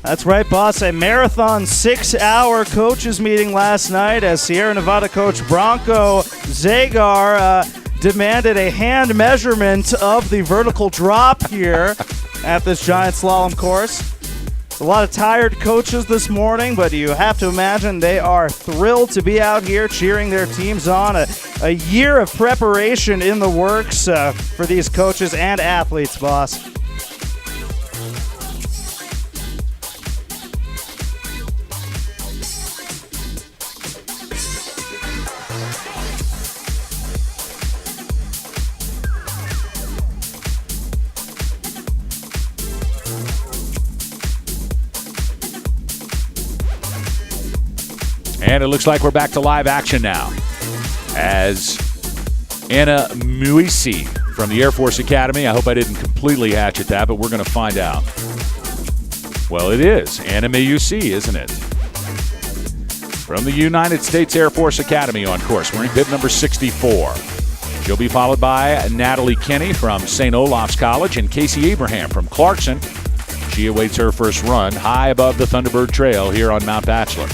That's right, boss. A marathon 6-hour coaches meeting last night as Sierra Nevada coach Bronco Zagar demanded a hand measurement of the vertical drop here at this giant slalom course. A lot of tired coaches this morning, but you have to imagine they are thrilled to be out here cheering their teams on. A a year of preparation in the works for these coaches and athletes, boss. And it looks like we're back to live action now as Anna Muisi from the Air Force Academy. I hope I didn't completely hatch at that, but we're going to find out. Well, it is Anna Muisi, isn't it? From the United States Air Force Academy on course, wearing bib number 64. She'll be followed by Natalie Kinney from St. Olaf's College and Casey Abraham from Clarkson. She awaits her first run high above the Thunderbird Trail here on Mount Bachelor.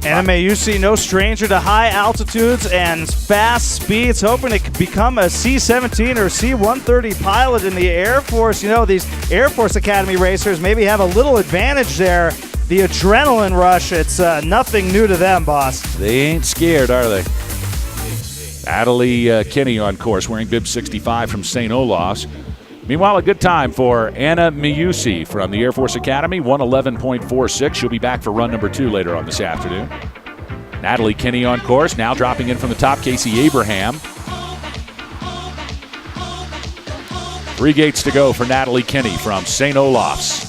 Anna Muisi, no stranger to high altitudes and fast speeds, hoping to become a C-17 or C-130 pilot in the Air Force. You know, these Air Force Academy racers maybe have a little advantage there. The adrenaline rush, it's nothing new to them, boss. They ain't scared, are they? Natalie Kinney on course, wearing bib 65 from St. Olaf's. Meanwhile, a good time for Anna Muisi from the Air Force Academy, 111.46. She'll be back for run number 2 later on this afternoon. Natalie Kinney on course, now dropping in from the top, Casey Abraham. 3 gates to go for Natalie Kinney from St. Olaf's.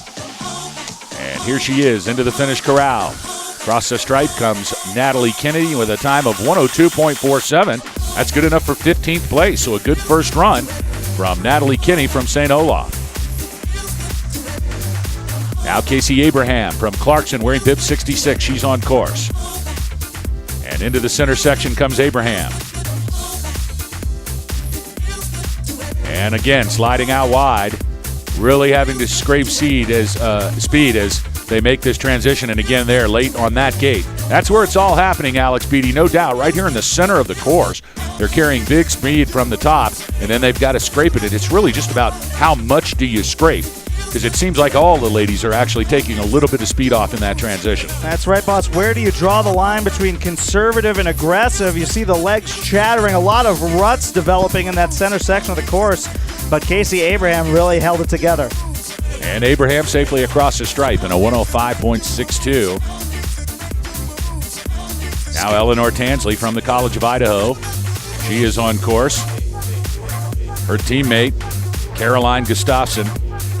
And here she is into the finish corral. Across the stripe comes Natalie Kinney with a time of 102.47. That's good enough for 15th place, so a good first run from Natalie Kinney from St. Olaf. Now Casey Abraham from Clarkson wearing bib 66. She's on course. And into the center section comes Abraham. And again, sliding out wide, really having to scrape speed as they make this transition. And again, they're late on that gate. That's where it's all happening, Alex Beatty, no doubt. Right here in the center of the course. They're carrying big speed from the top, and then they've got to scrape it. And it's really just about how much do you scrape, because it seems like all the ladies are actually taking a little bit of speed off in that transition. That's right, boss. Where do you draw the line between conservative and aggressive? You see the legs chattering, a lot of ruts developing in that center section of the course, but Casey Abraham really held it together. And Abraham safely across the stripe in a 105.62. Now Eleanor Tansley from the College of Idaho. She is on course. Her teammate, Caroline Gustafson,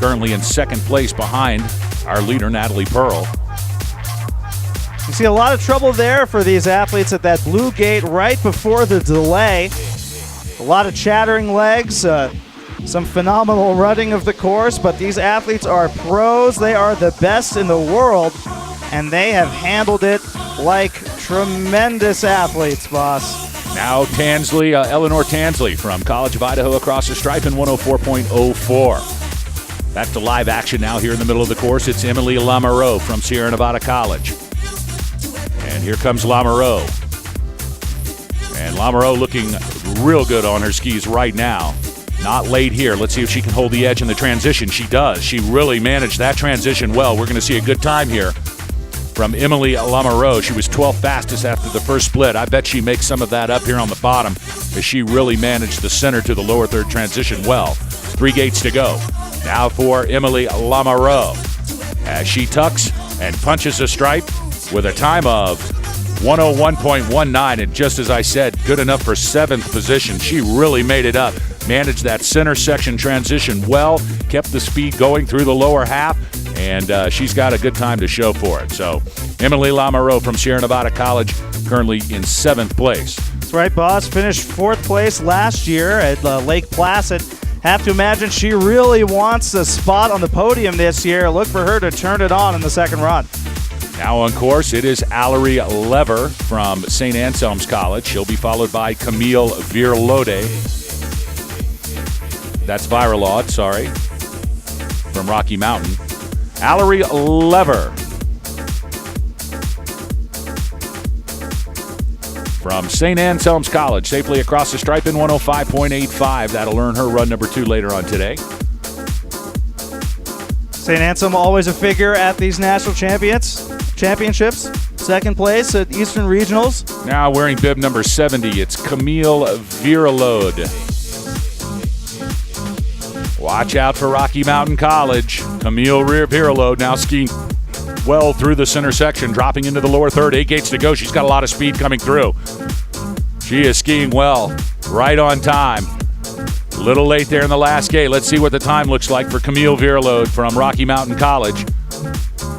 currently in second place behind our leader, Natalie Pearl. You see a lot of trouble there for these athletes at that blue gate right before the delay. A lot of chattering legs, some phenomenal running of the course, but these athletes are pros. They are the best in the world, and they have handled it like tremendous athletes, boss. Now Tansley, Eleanor Tansley from College of Idaho across the stripe in 104.04. Back to live action now here in the middle of the course. It's Emily Lamoureux from Sierra Nevada College. And here comes Lamoureux. And Lamoureux looking real good on her skis right now. Not late here. Let's see if she can hold the edge in the transition. She does. She really managed that transition well. We're going to see a good time here from Emily Lamoureux. She was 12th fastest after the first split. I bet she makes some of that up here on the bottom as she really managed the center to the lower third transition well. 3 gates to go. Now for Emily Lamoureux as she tucks and punches a stripe with a time of 101.19. And just as I said, good enough for 7th position. She really made it up. Managed that center section transition well. Kept the speed going through the lower half. And she's got a good time to show for it. So Emily Lamoureux from Sierra Nevada College currently in 7th place. That's right, boss. Finished 4th place last year at Lake Placid. Have to imagine she really wants a spot on the podium this year. Look for her to turn it on in the second run. Now on course, it is Allery Lever from St. Anselm's College. She'll be followed by Camille Virlode. That's Viralod, sorry, from Rocky Mountain. Allery Lever from St. Anselm's College, safely across the stripe in 105.85. That'll earn her run number 2 later on today. St. Anselm always a figure at these national championships. Second place at Eastern Regionals. Now wearing bib number 70, it's Camille Viralode. Watch out for Rocky Mountain College. Camille Viralode now skiing well through the center section, dropping into the lower third. 8 gates to go. She's got a lot of speed coming through. She is skiing well, right on time. A little late there in the last gate. Let's see what the time looks like for Camille Viralode from Rocky Mountain College.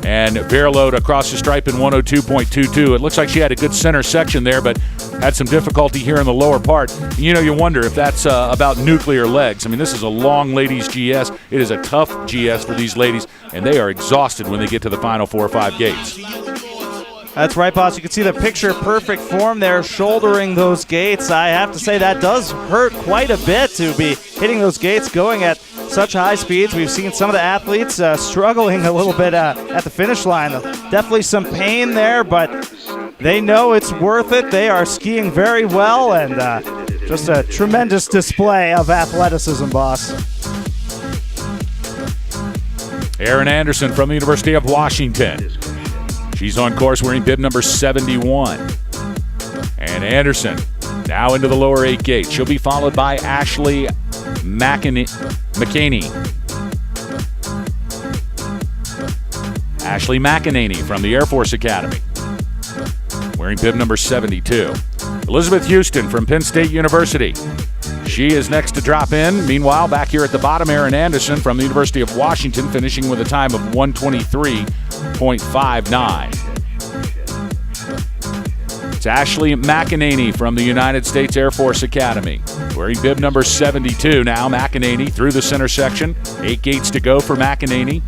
And Viralode across the stripe in 102.22. It looks like she had a good center section there, but had some difficulty here in the lower part. You know, you wonder if that's about nuclear legs. I mean, this is a long ladies GS. It is a tough GS for these ladies, and they are exhausted when they get to the final 4 or 5 gates. That's right, boss. You can see the picture-perfect form there, shouldering those gates. I have to say that does hurt quite a bit to be hitting those gates going at such high speeds. We've seen some of the athletes struggling a little bit at the finish line. Definitely some pain there, but they know it's worth it. They are skiing very well, and just a tremendous display of athleticism, boss. Erin Anderson from the University of Washington. She's on course wearing bib number 71. And Anderson now into the lower 8 gate. She'll be followed by Ashley McKinney. Ashley McEnany from the Air Force Academy, wearing bib number 72. Elizabeth Houston from Penn State University. She is next to drop in. Meanwhile, back here at the bottom, Erin Anderson from the University of Washington, finishing with a time of 1:23.59. It's Ashley McEnany from the United States Air Force Academy, wearing bib number 72 now. McEnany through the center section. 8 gates to go for McEnany.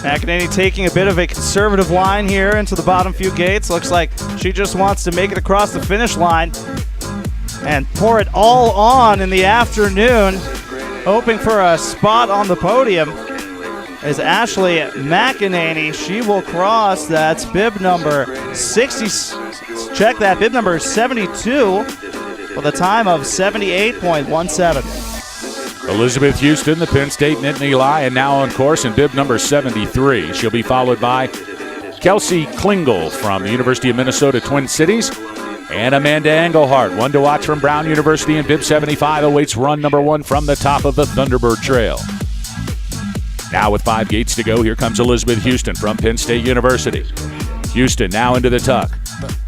McEnany taking a bit of a conservative line here into the bottom few gates. Looks like she just wants to make it across the finish line and pour it all on in the afternoon, hoping for a spot on the podium. Is Ashley McEnany. She will cross. That's bib number 60. Check that, bib number 72 with a time of 78.17. Elizabeth Houston, the Penn State Nittany Lion, now on course in bib number 73. She'll be followed by Kelsey Klingel from the University of Minnesota Twin Cities, and Amanda Engelhardt, one to watch from Brown University in bib 75, awaits run number 1 from the top of the Thunderbird Trail. Now with 5 gates to go, here comes Elizabeth Houston from Penn State University. Houston now into the tuck.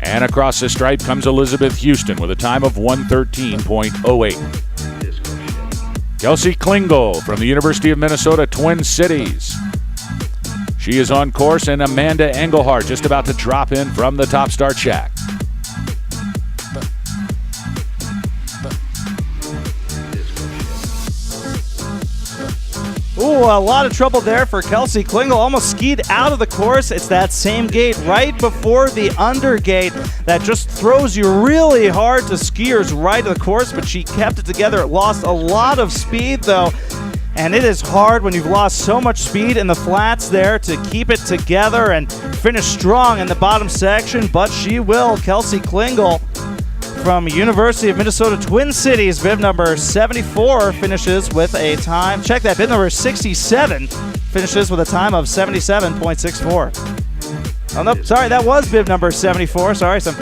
And across the stripe comes Elizabeth Houston with a time of 1:13.08. Kelsey Klingel from the University of Minnesota Twin Cities. She is on course, and Amanda Engelhardt just about to drop in from the top start shack. Ooh, a lot of trouble there for Kelsey Klingel. Almost skied out of the course. It's that same gate right before the under gate that just throws you really hard to skiers right of the course, but she kept it together. It lost a lot of speed, though, and it is hard when you've lost so much speed in the flats there to keep it together and finish strong in the bottom section, but she will. Kelsey Klingel from University of Minnesota Twin Cities, bib number 74, finishes with a time. Check that, bib number 67 finishes with a time of 77.64. Oh, no, sorry, that was bib number 74. Sorry, some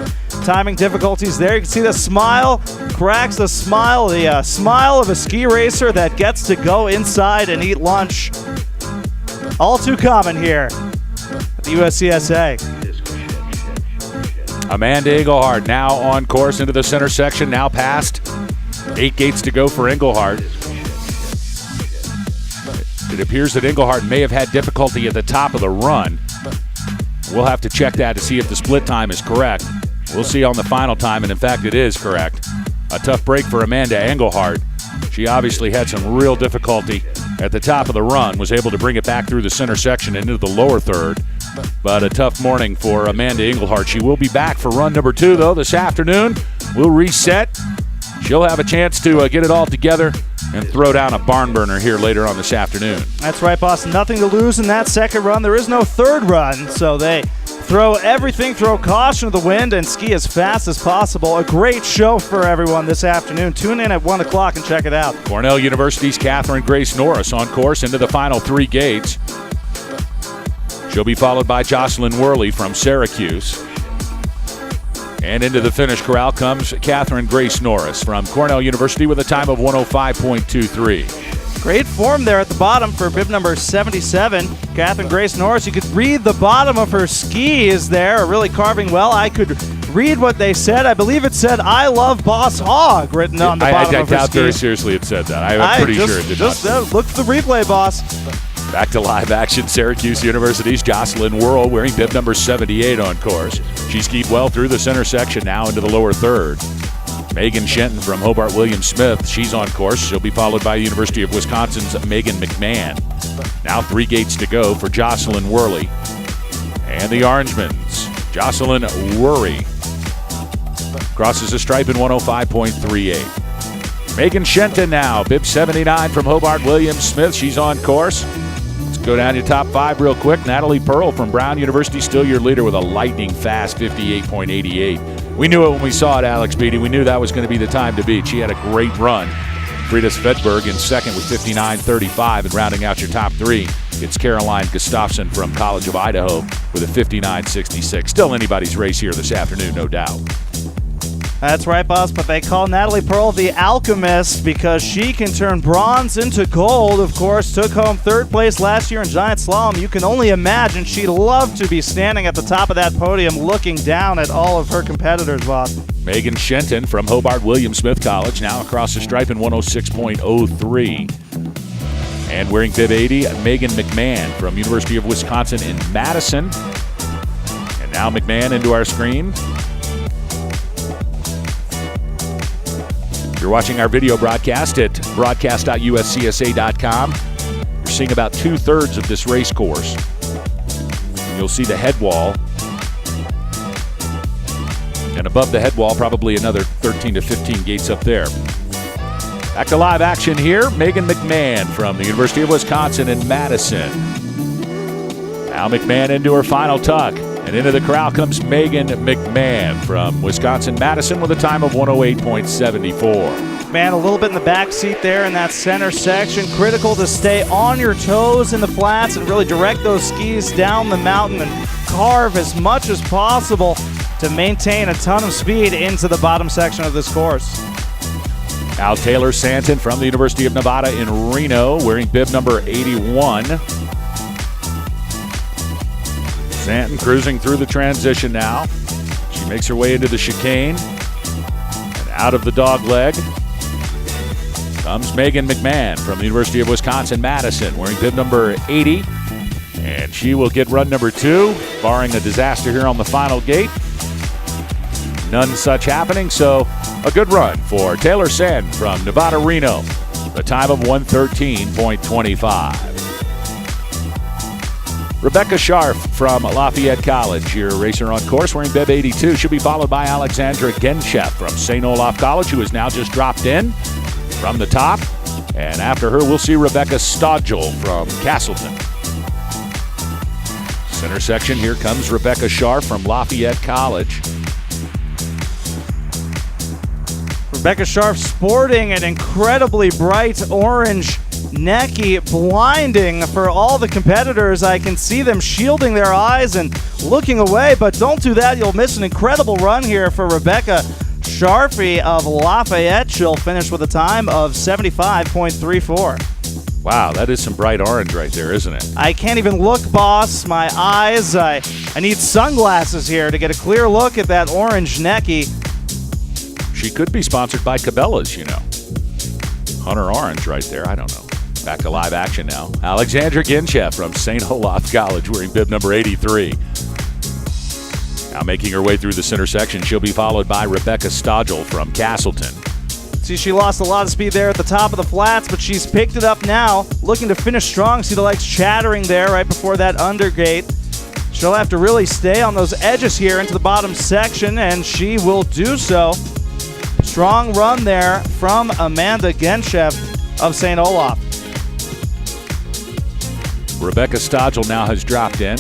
timing difficulties there. You can see the smile, cracks the smile of a ski racer that gets to go inside and eat lunch. All too common here at the USCSA. Amanda Engelhardt now on course into the center section, now past. 8 gates to go for Engelhardt. It appears that Engelhardt may have had difficulty at the top of the run. We'll have to check that to see if the split time is correct. We'll see on the final time, and in fact it is correct. A tough break for Amanda Engelhardt. She obviously had some real difficulty at the top of the run, was able to bring it back through the center section into the lower third. But a tough morning for Amanda Engelhardt. She will be back for run number 2, though, this afternoon. We'll reset. She'll have a chance to get it all together and throw down a barn burner here later on this afternoon. That's right, boss. Nothing to lose in that second run. There is no third run, so they throw everything, throw caution to the wind, and ski as fast as possible. A great show for everyone this afternoon. Tune in at 1 o'clock and check it out. Cornell University's Catherine Grace Norris on course into the final 3 gates. She'll be followed by Jocelyn Worley from Syracuse. And into the finish corral comes Catherine Grace Norris from Cornell University with a time of 105.23. Great form there at the bottom for bib number 77, Catherine Grace Norris. You could read the bottom of her skis there, really carving well. I could read what they said. I believe it said, "I love Boss Hog," written on the bottom of her skis. I doubt very seriously it said that. I'm pretty sure it did not. Look at the replay, boss. Back to live action. Syracuse University's Jocelyn Worrell wearing bib number 78 on course. She skied well through the center section, now into the lower third. Megan Shenton from Hobart William Smith, she's on course. She'll be followed by University of Wisconsin's Megan McMahon. Now 3 gates to go for Jocelyn Worley. And the Orangemans, Jocelyn Worry crosses the stripe in 105.38. Megan Shenton now, bib 79 from Hobart William Smith. She's on course. Go down to top 5 real quick. Natalie Pearl from Brown University, still your leader with a lightning fast 58.88. We knew it when we saw it, Alex Beatty. We knew that was going to be the time to beat. She had a great run. Frida Svedberg in second with 59.35. And rounding out your top 3, it's Caroline Gustafson from College of Idaho with a 59.66. Still anybody's race here this afternoon, no doubt. That's right, boss, but they call Natalie Pearl the alchemist because she can turn bronze into gold. Of course, took home 3rd place last year in Giant Slalom. You can only imagine she'd love to be standing at the top of that podium looking down at all of her competitors, boss. Megan Shenton from Hobart William Smith College, now across the stripe in 106.03. And wearing bib 80, Megan McMahon from University of Wisconsin in Madison. And now McMahon into our screen. You're watching our video broadcast at broadcast.uscsa.com. You're seeing about 2/3 of this race course. And you'll see the head wall. And above the head wall, probably another 13 to 15 gates up there. Back to live action here. Megan McMahon from the University of Wisconsin in Madison. Now McMahon into her final tuck. And into the corral comes Megan McMahon from Wisconsin-Madison with a time of 108.74. Man, a little bit in the back seat there in that center section. Critical to stay on your toes in the flats and really direct those skis down the mountain and carve as much as possible to maintain a ton of speed into the bottom section of this course. Now Taylor Santon from the University of Nevada in Reno wearing bib number 81. Santon cruising through the transition now. She makes her way into the chicane. And out of the dog leg comes Megan McMahon from the University of Wisconsin-Madison wearing bib number 80. And she will get run number 2, barring a disaster here on the final gate. None such happening, so a good run for Taylor Santon from Nevada Reno. The time of 113.25. Rebecca Scharf from Lafayette College, your racer on course, wearing bib 82. She'll be followed by Alexandra Genchev from St. Olaf College, who has now just dropped in from the top. And after her, we'll see Rebecca Stodgel from Castleton. Center section, here comes Rebecca Scharf from Lafayette College. Rebecca Scharf sporting an incredibly bright orange necky, blinding for all the competitors. I can see them shielding their eyes and looking away, but don't do that. You'll miss an incredible run here for Rebecca Scharfy of Lafayette. She'll finish with a time of 75.34. Wow, that is some bright orange right there, isn't it? I can't even look, boss. My eyes, I need sunglasses here to get a clear look at that orange necky. She could be sponsored by Cabela's, you know. Hunter Orange right there, I don't know. Back to live action now. Alexandra Genchev from St. Olaf College wearing bib number 83. Now making her way through the center section, she'll be followed by Rebecca Stodgel from Castleton. See, she lost a lot of speed there at the top of the flats, but she's picked it up now, looking to finish strong. See the legs chattering there right before that undergate. She'll have to really stay on those edges here into the bottom section, and she will do so. Strong run there from Amanda Genchev of St. Olaf. Rebecca Stodgel now has dropped in.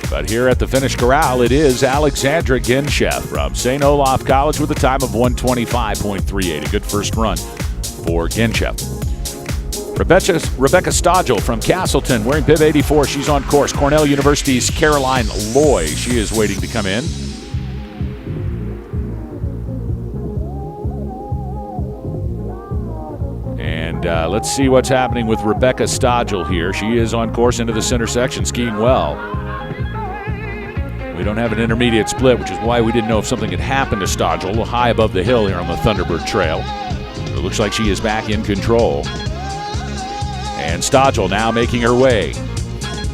But here at the finish corral, it is Alexandra Genchev from St. Olaf College with a time of 125.38. A good first run for Genchev. Rebecca Stodgel from Castleton wearing bib 84. She's on course. Cornell University's Caroline Loy. She is waiting to come in. And let's see what's happening with Rebecca Stodgel here. She is on course into the center section, skiing well. We don't have an intermediate split, which is why we didn't know if something had happened to Stodgel. A little high above the hill here on the Thunderbird Trail. It looks like she is back in control. And Stodgel now making her way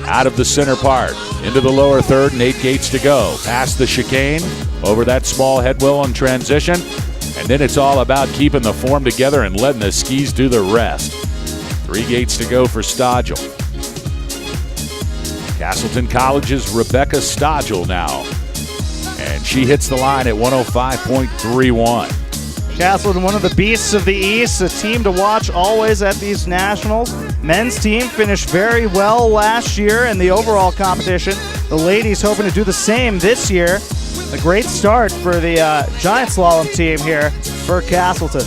out of the center part into the lower third and 8 gates to go. Past the chicane, over that small headwill in transition. And then it's all about keeping the form together and letting the skis do the rest. 3 gates to go for Stodgel. Castleton College's Rebecca Stodgel now. And she hits the line at 105.31. Castleton, one of the beasts of the East, a team to watch always at these nationals. Men's team finished very well last year in the overall competition. The ladies hoping to do the same this year. A great start for the giant slalom team here for Castleton.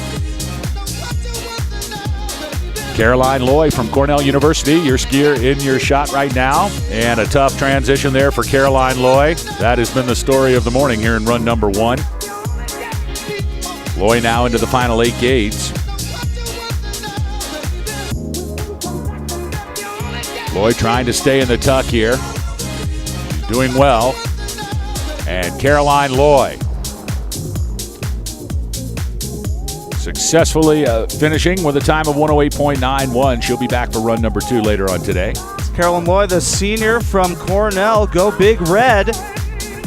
Caroline Loy from Cornell University, your skier in your shot right now. And a tough transition there for Caroline Loy. That has been the story of the morning here in run number 1. Loy now into the final 8 gates. Loy trying to stay in the tuck here. She's doing well. And Caroline Loy successfully finishing with a time of 108.91. She'll be back for run number 2 later on today. Caroline Loy, the senior from Cornell, go Big Red.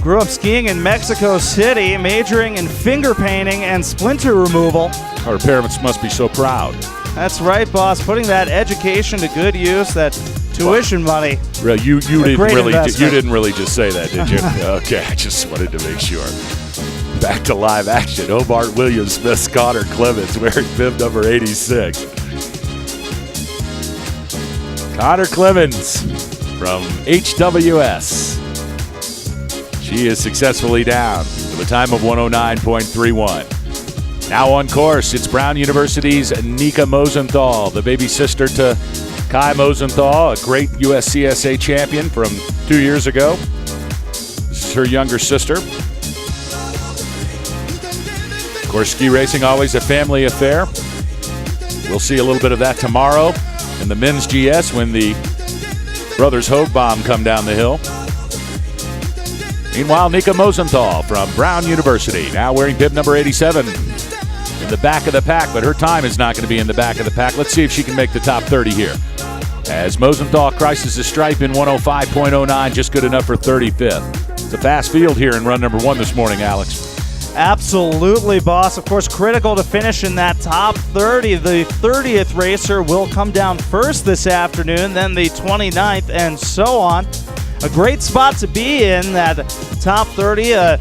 Grew up skiing in Mexico City, majoring in finger painting and splinter removal. Her parents must be so proud. That's right, boss. Putting that education to good use, that tuition money. Really, you didn't really just say that, did you? Okay, I just wanted to make sure. Back to live action. Hobart Williams Smith's Connor Clemens wearing bib number 86. Connor Clemens from HWS. She is successfully down with a time of 109.31. Now on course, it's Brown University's Nika Mosenthal, the baby sister to Kai Mosenthal, a great USCSA champion from 2 years ago. This is her younger sister. Of course, ski racing always a family affair. We'll see a little bit of that tomorrow in the men's GS when the brothers Hogebaum come down the hill. Meanwhile, Nika Mosenthal from Brown University, now wearing bib number 87 in the back of the pack, but her time is not going to be in the back of the pack. Let's see if she can make the top 30 here. As Mosenthal crosses the stripe in 105.09, just good enough for 35th. It's a fast field here in run number 1 this morning, Alex. Absolutely, boss. Of course, critical to finish in that top 30. The 30th racer will come down first this afternoon, then the 29th, and so on. A great spot to be in, that top 30. A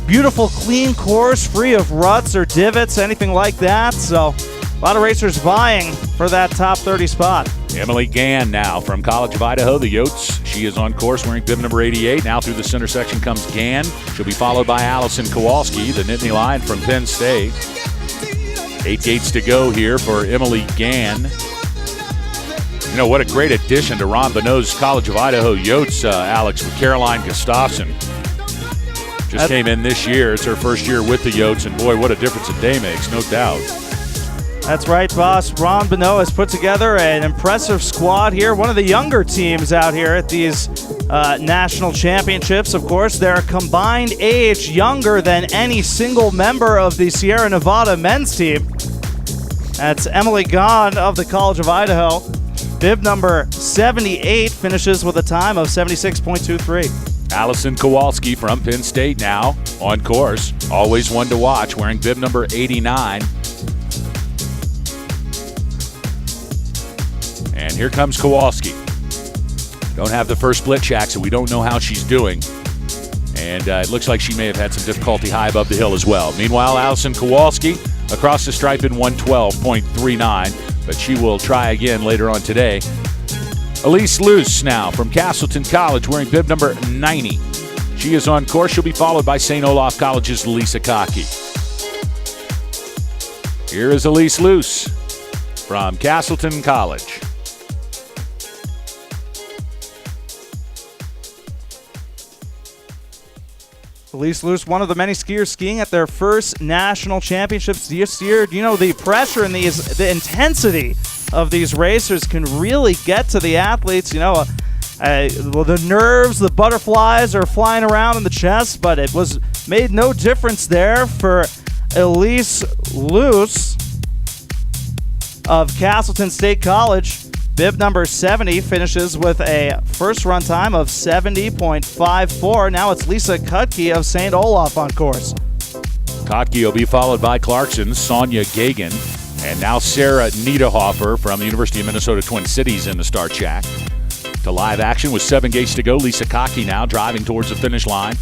beautiful, clean course, free of ruts or divots, anything like that. So a lot of racers vying for that top 30 spot. Emily Gann now from College of Idaho, the Yotes. She is on course wearing bib number 88. Now through the center section comes Gann. She'll be followed by Allison Kowalski, the Nittany Lion from Penn State. 8 gates to go here for Emily Gann. You know, what a great addition to Ron Bonneau's College of Idaho Yotes, Alex, with Caroline Gustafson. Just came in this year. It's her first year with the Yotes, and boy, what a difference a day makes, no doubt. That's right, boss. Ron Bonneau has put together an impressive squad here. One of the younger teams out here at these national championships. Of course, their combined age younger than any single member of the Sierra Nevada men's team. That's Emily Gann of the College of Idaho. Bib number 78 finishes with a time of 76.23. Allison Kowalski from Penn State now on course. Always one to watch, wearing bib number 89. And here comes Kowalski. Don't have the first split check, so we don't know how she's doing. And it looks like she may have had some difficulty high above the hill as well. Meanwhile, Allison Kowalski across the stripe in 112.39, but she will try again later on today. Elise Luce now from Castleton College wearing bib number 90. She is on course. She'll be followed by St. Olaf College's Lisa Cockey. Here is Elise Luce. from Castleton College. Elise Luce, one of the many skiers skiing at their first national championships this year. You know, the pressure and the intensity of these racers can really get to the athletes. You know, the nerves, the butterflies are flying around in the chest, but it was made no difference there for Elise Luce of Castleton State College. Bib number 70 finishes with a first run time of 70.54. Now it's Lisa Kutke of St. Olaf on course. Kotke will be followed by Clarkson's Sonia Gagan, and now Sarah Niederhofer from the University of Minnesota Twin Cities in the start shack. To live action with 7 gates to go. Lisa Kotke now driving towards the finish line.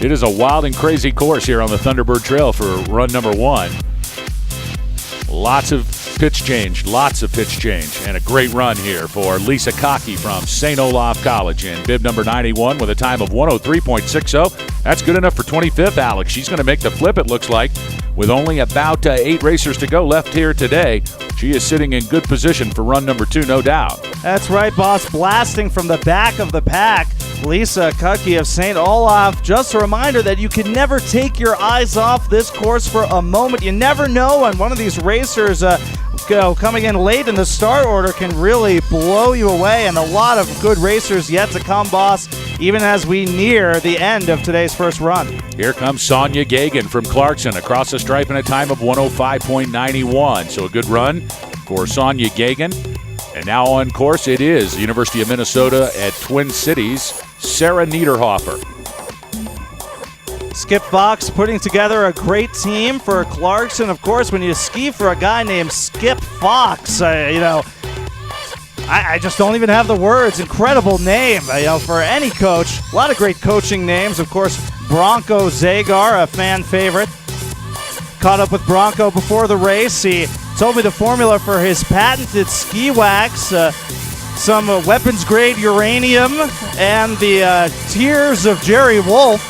It is a wild and crazy course here on the Thunderbird Trail for run number 1. Lots of pitch change, and a great run here for Lisa Kotke from St. Olaf College in bib number 91 with a time of 103.60. That's good enough for 25th, Alex. She's going to make the flip, it looks like, with only about 8 racers to go left here today. She is sitting in good position for run number 2, no doubt. That's right, boss. Blasting from the back of the pack, Lisa Kutke of St. Olaf. Just a reminder that you can never take your eyes off this course for a moment. You never know when one of these racers coming in late in the start order can really blow you away, and a lot of good racers yet to come, boss, even as we near the end of today's first run. Here comes Sonia Gagan from Clarkson across the stripe in a time of 105.91. So a good run for Sonia Gagan. And now on course it is the University of Minnesota at Twin Cities, Sarah Niederhofer. Skip Fox putting together a great team for Clarkson. Of course, when you ski for a guy named Skip Fox, I just don't even have the words. Incredible name, for any coach. A lot of great coaching names. Of course, Bronco Zagar, a fan favorite. Caught up with Bronco before the race. He told me the formula for his patented ski wax, some weapons-grade uranium, and the tears of Jerry Wolf.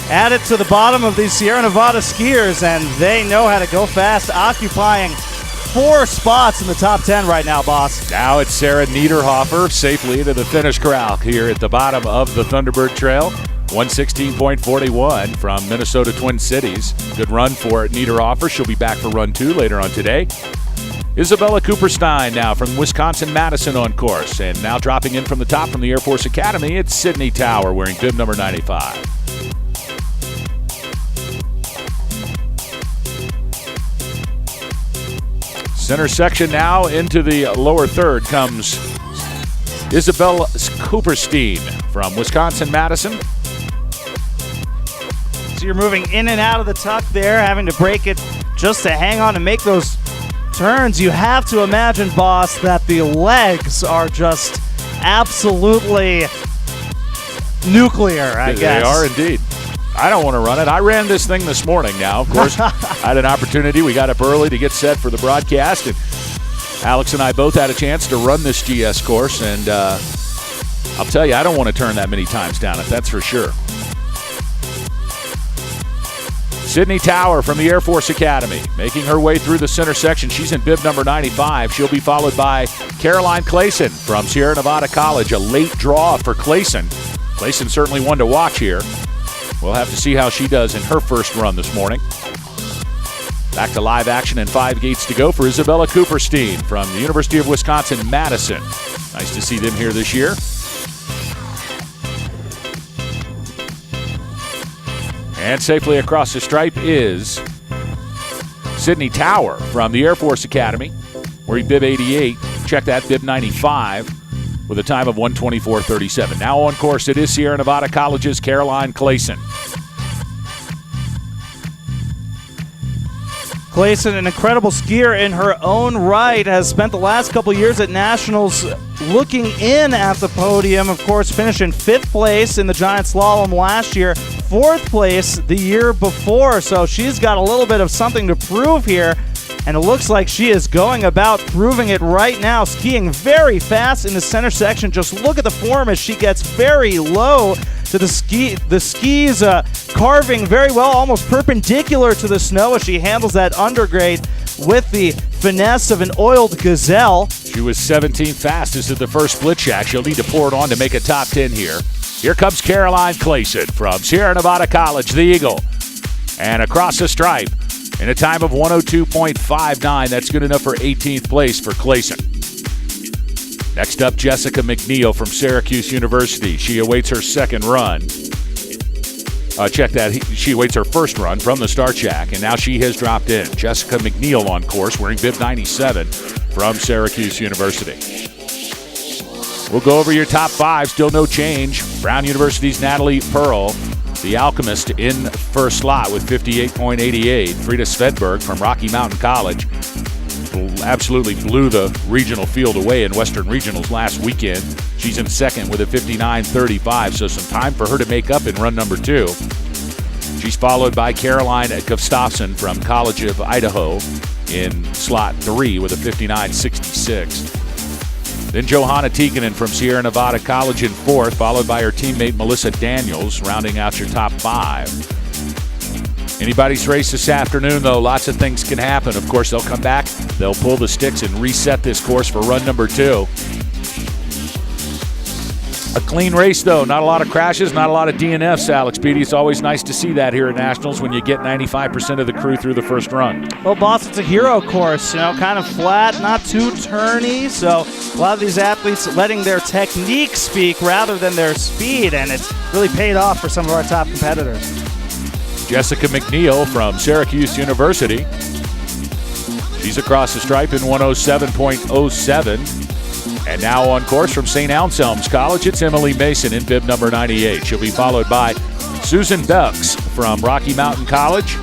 Add it to the bottom of these Sierra Nevada skiers, and they know how to go fast, occupying 4 spots in the top 10 right now, boss. Now it's Sarah Niederhofer safely into the finish corral here at the bottom of the Thunderbird Trail. 116.41 from Minnesota Twin Cities. Good run for Niederhofer. She'll be back for run 2 later on today. Isabella Cooperstein now from Wisconsin-Madison on course. And now dropping in from the top from the Air Force Academy, it's Sydney Tower wearing bib number 95. Center section now into the lower third comes Isabella Cooperstein from Wisconsin-Madison. So you're moving in and out of the tuck there, having to break it just to hang on and make those turns. You have to imagine, boss, that the legs are just absolutely nuclear, I guess. They are indeed. I don't want to run it. I ran this thing this morning now. Of course, I had an opportunity. We got up early to get set for the broadcast, and Alex and I both had a chance to run this GS course, and I'll tell you, I don't want to turn that many times down it, that's for sure. Sydney Tower from the Air Force Academy, making her way through the center section. She's in bib number 95. She'll be followed by Caroline Clayson from Sierra Nevada College. A late draw for Clayson. Clayson certainly one to watch here. We'll have to see how she does in her first run this morning. Back to live action and 5 gates to go for Isabella Cooperstein from the University of Wisconsin-Madison. Nice to see them here this year. And safely across the stripe is Sydney Tower from the Air Force Academy, wearing bib 88. Check that, bib 95, with a time of 124.37. Now on course, it is Sierra Nevada College's Caroline Clayson. Clayson, an incredible skier in her own right, has spent the last couple years at Nationals looking in at the podium. Of course, finishing 5th place in the Giant Slalom last year, 4th place the year before. So she's got a little bit of something to prove here, and it looks like she is going about proving it right now, skiing very fast in the center section. Just look at the form as she gets very low to the skis carving very well, almost perpendicular to the snow as she handles that undergrade with the finesse of an oiled gazelle. She was 17th fastest at the first split shack. She'll need to pour it on to make a top 10 here. Here comes Caroline Clayson from Sierra Nevada College, the Eagle. And across the stripe in a time of 102.59. That's good enough for 18th place for Clayson. Next up, Jessica McNeil from Syracuse University. She awaits her second run. Check that. She awaits her first run from the start shack, and now she has dropped in. Jessica McNeil on course, wearing bib 97 from Syracuse University. We'll go over your top 5. Still no change. Brown University's Natalie Pearl, the Alchemist, in first slot with 58.88. Frida Svedberg from Rocky Mountain College absolutely blew the regional field away in Western Regionals last weekend. She's in second with a 59.35, so some time for her to make up in run number 2. She's followed by Caroline Gustafson from College of Idaho in slot 3 with a 59.66. Then Johanna Tikkanen from Sierra Nevada College in 4th, followed by her teammate Melissa Daniels, rounding out your top 5. Anybody's race this afternoon, though. Lots of things can happen. Of course, they'll come back, they'll pull the sticks and reset this course for run number 2. A clean race, though. Not a lot of crashes, not a lot of DNFs, Alex Beatty. It's always nice to see that here at Nationals when you get 95% of the crew through the first run. Well, boss, it's a hero course, kind of flat, not too turny. So a lot of these athletes letting their technique speak rather than their speed, and it's really paid off for some of our top competitors. Jessica McNeil from Syracuse University. She's across the stripe in 107.07. And now on course from St. Anselm's College, it's Emily Mason in bib number 98. She'll be followed by Susan Bucks from Rocky Mountain College.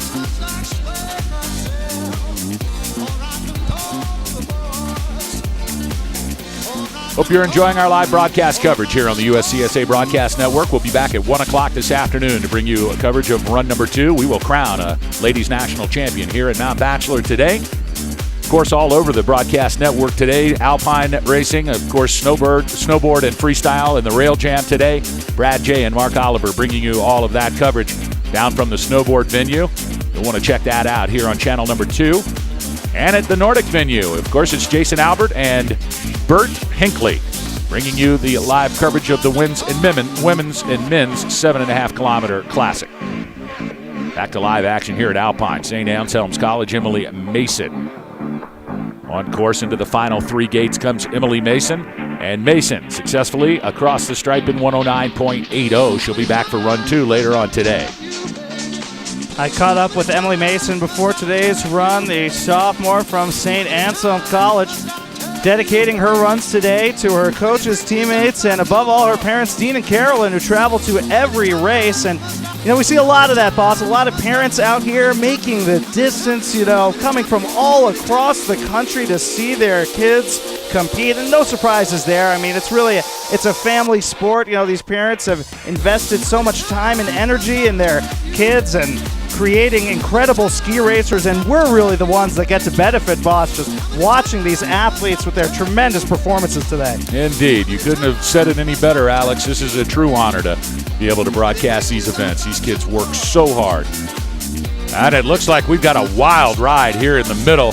Hope you're enjoying our live broadcast coverage here on the USCSA Broadcast Network. We'll be back at 1 o'clock this afternoon to bring you a coverage of run number 2. We will crown a ladies national champion here at Mount Bachelor today. Of course, all over the broadcast network today, Alpine racing, of course, snowboard and freestyle, and the rail jam today. Brad J. and Mark Oliver bringing you all of that coverage down from the snowboard venue. You'll want to check that out here on channel number 2. And at the Nordic venue, of course, it's Jason Albert and Bert Hinckley bringing you the live coverage of the women's and men's 7.5-kilometer classic. Back to live action here at Alpine. St. Anselm's College, Emily Mason. On course into the final 3 gates comes Emily Mason. And Mason successfully across the stripe in 109.80. She'll be back for run 2 later on today. I caught up with Emily Mason before today's run, the sophomore from St. Anselm College, dedicating her runs today to her coaches, teammates, and above all, her parents, Dean and Carolyn, who travel to every race. And, we see a lot of that, boss. A lot of parents out here making the distance, coming from all across the country to see their kids compete. And no surprises there. I mean, it's a family sport. These parents have invested so much time and energy in their kids and creating incredible ski racers, and we're really the ones that get to benefit, boss, just watching these athletes with their tremendous performances today. Indeed. You couldn't have said it any better, Alex. This is a true honor to be able to broadcast these events. These kids work so hard. And it looks like we've got a wild ride here in the middle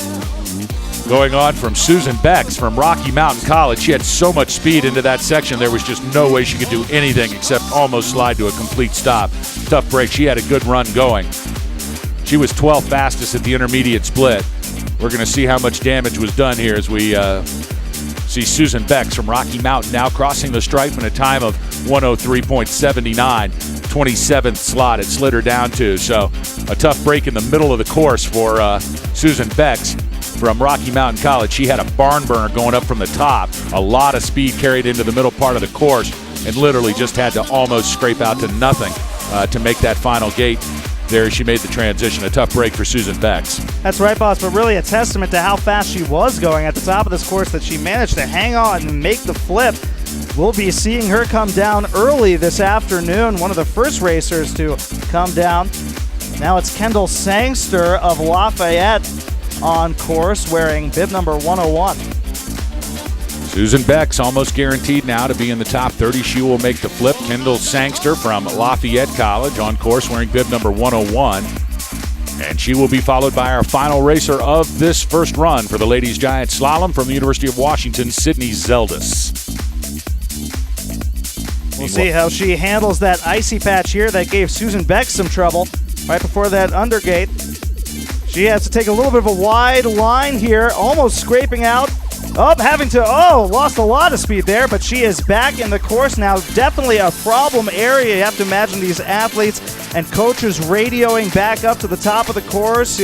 going on from Susan Becks from Rocky Mountain College. She had so much speed into that section, there was just no way she could do anything except almost slide to a complete stop. Tough break. She had a good run going. She was 12th fastest at the intermediate split. We're going to see how much damage was done here as we see Susan Becks from Rocky Mountain now crossing the stripe in a time of 103.79, 27th slot it slid her down to. So a tough break in the middle of the course for Susan Becks from Rocky Mountain College. She had a barn burner going up from the top, a lot of speed carried into the middle part of the course, and literally just had to almost scrape out to nothing to make that final gate. There she made the transition. A tough break for Susan Becks. That's right, boss, but really a testament to how fast she was going at the top of this course that she managed to hang on and make the flip. We'll be seeing her come down early this afternoon, one of the first racers to come down. Now it's Kendall Sangster of Lafayette on course wearing bib number 101. Susan Beck's almost guaranteed now to be in the top 30. She will make the flip. Kendall Sangster from Lafayette College on course wearing bib number 101. And she will be followed by our final racer of this first run for the ladies giant slalom from the University of Washington, Sydney Zeldis. We'll see how she handles that icy patch here that gave Susan Beck some trouble right before that undergate. She has to take a little bit of a wide line here, almost scraping out. Lost a lot of speed there, but she is back in the course now. Definitely a problem area. You have to imagine these athletes and coaches radioing back up to the top of the course,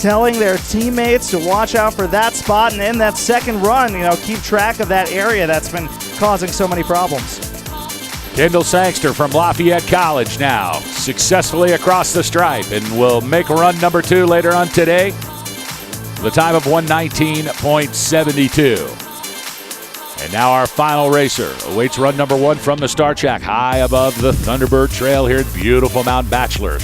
telling their teammates to watch out for that spot, and in that second run, keep track of that area that's been causing so many problems. Kendall Sangster from Lafayette College now successfully across the stripe and will make run number 2 later on today. The time of 1:19.72. And now our final racer awaits run number 1 from the start shack high above the Thunderbird Trail here at beautiful Mount Bachelor.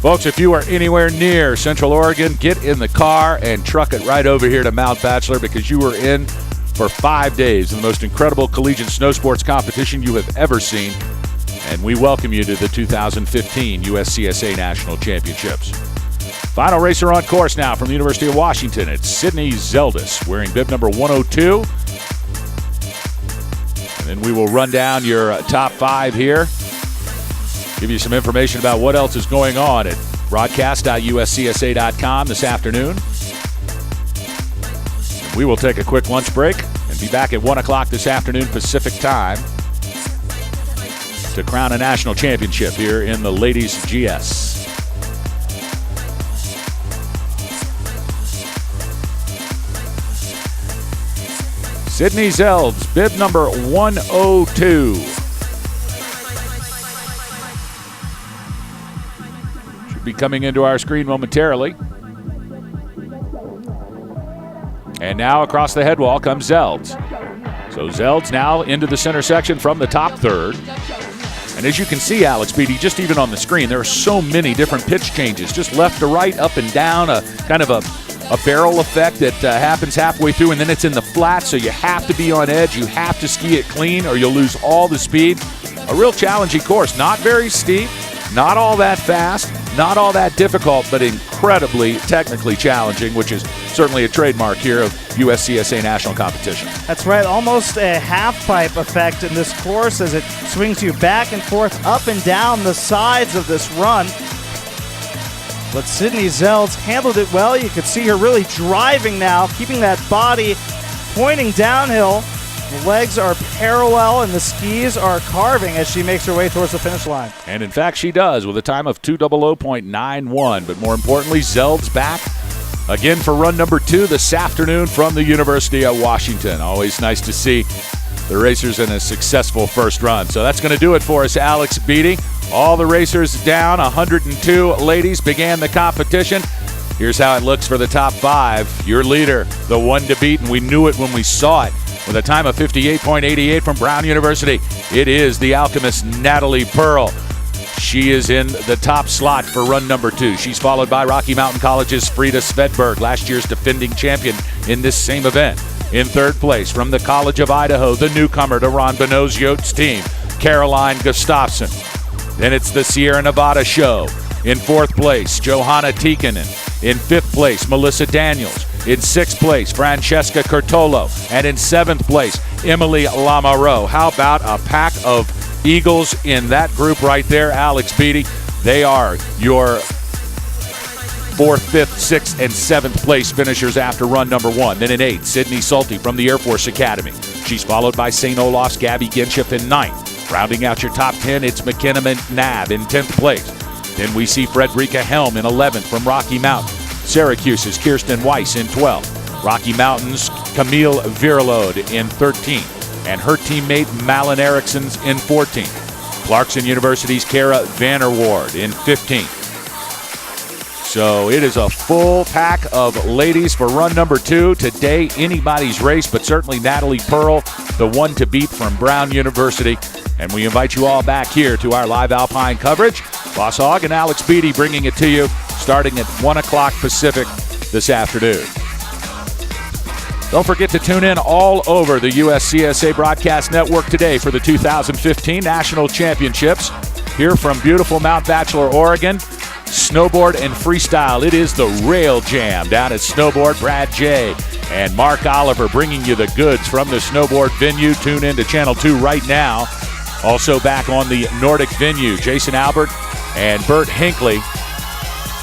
Folks, if you are anywhere near Central Oregon, get in the car and truck it right over here to Mount Bachelor, because you are in for 5 days of the most incredible collegiate snow sports competition you have ever seen. And we welcome you to the 2015 USCSA National Championships. Final racer on course now from the University of Washington. It's Sydney Zeldis wearing bib number 102. And then we will run down your top 5 here. Give you some information about what else is going on at broadcast.uscsa.com this afternoon. And we will take a quick lunch break and be back at 1 o'clock this afternoon Pacific time to crown a national championship here in the ladies GS. Sydney Zelds, bib number 102. Should be coming into our screen momentarily. And now across the head wall comes Zelds. So Zelds now into the center section from the top third. And as you can see, Alex Beatty, just even on the screen, there are so many different pitch changes, just left to right, up and down, a kind of a barrel effect that happens halfway through, and then it's in the flat, so you have to be on edge. You have to ski it clean or you'll lose all the speed. A real challenging course. Not very steep, not all that fast, not all that difficult, but incredibly technically challenging, which is certainly a trademark here of USCSA national competition. That's right, almost a half-pipe effect in this course as it swings you back and forth, up and down the sides of this run. But Sydney Zelds handled it well. You could see her really driving now, keeping that body pointing downhill. The legs are parallel and the skis are carving as she makes her way towards the finish line. And in fact, she does with a time of 2:00.91. But more importantly, Zelds back again for run number 2 this afternoon from the University of Washington. Always nice to see the racers in a successful first run. So that's going to do it for us, Alex Beatty. All the racers down, 102 ladies began the competition. Here's how it looks for the top 5. Your leader, the one to beat, and we knew it when we saw it, with a time of 58.88 from Brown University. It is the alchemist Natalie Pearl. She is in the top slot for run number 2. She's followed by Rocky Mountain College's Frida Svedberg, last year's defending champion in this same event. In third place from the College of Idaho, the newcomer to Ron Bonneau's Yotes team, Caroline Gustafson. Then it's the Sierra Nevada show. In fourth place, Johanna Tikkanen. In fifth place, Melissa Daniels. In sixth place, Francesca Curtolo. And in seventh place, Emily Lamoureux. How about a pack of Eagles in that group right there, Alex Beatty? They are your 4th, 5th, 6th, and 7th place finishers after run number 1. Then in 8th, Sydney Salty from the Air Force Academy. She's followed by St. Olaf's Gabby Ginship in 9th. Rounding out your top 10, it's McKenna McNabb in 10th place. Then we see Frederica Helm in 11th from Rocky Mountain. Syracuse's Kirsten Weiss in 12th. Rocky Mountain's Camille Viralode in 13th. And her teammate Malin Erickson's in 14th. Clarkson University's Kara Vanderward in 15th. So it is a full pack of ladies for run number 2. Today, anybody's race, but certainly Natalie Pearl, the one to beat from Brown University. And we invite you all back here to our live Alpine coverage. Boss Hogg and Alex Beatty bringing it to you starting at 1 o'clock Pacific this afternoon. Don't forget to tune in all over the USCSA Broadcast Network today for the 2015 National Championships here from beautiful Mount Bachelor, Oregon. Snowboard and freestyle. It is the Rail Jam down at Snowboard. Brad J. and Mark Oliver bringing you the goods from the snowboard venue. Tune in to Channel 2 right now. Also back on the Nordic venue, Jason Albert and Bert Hinckley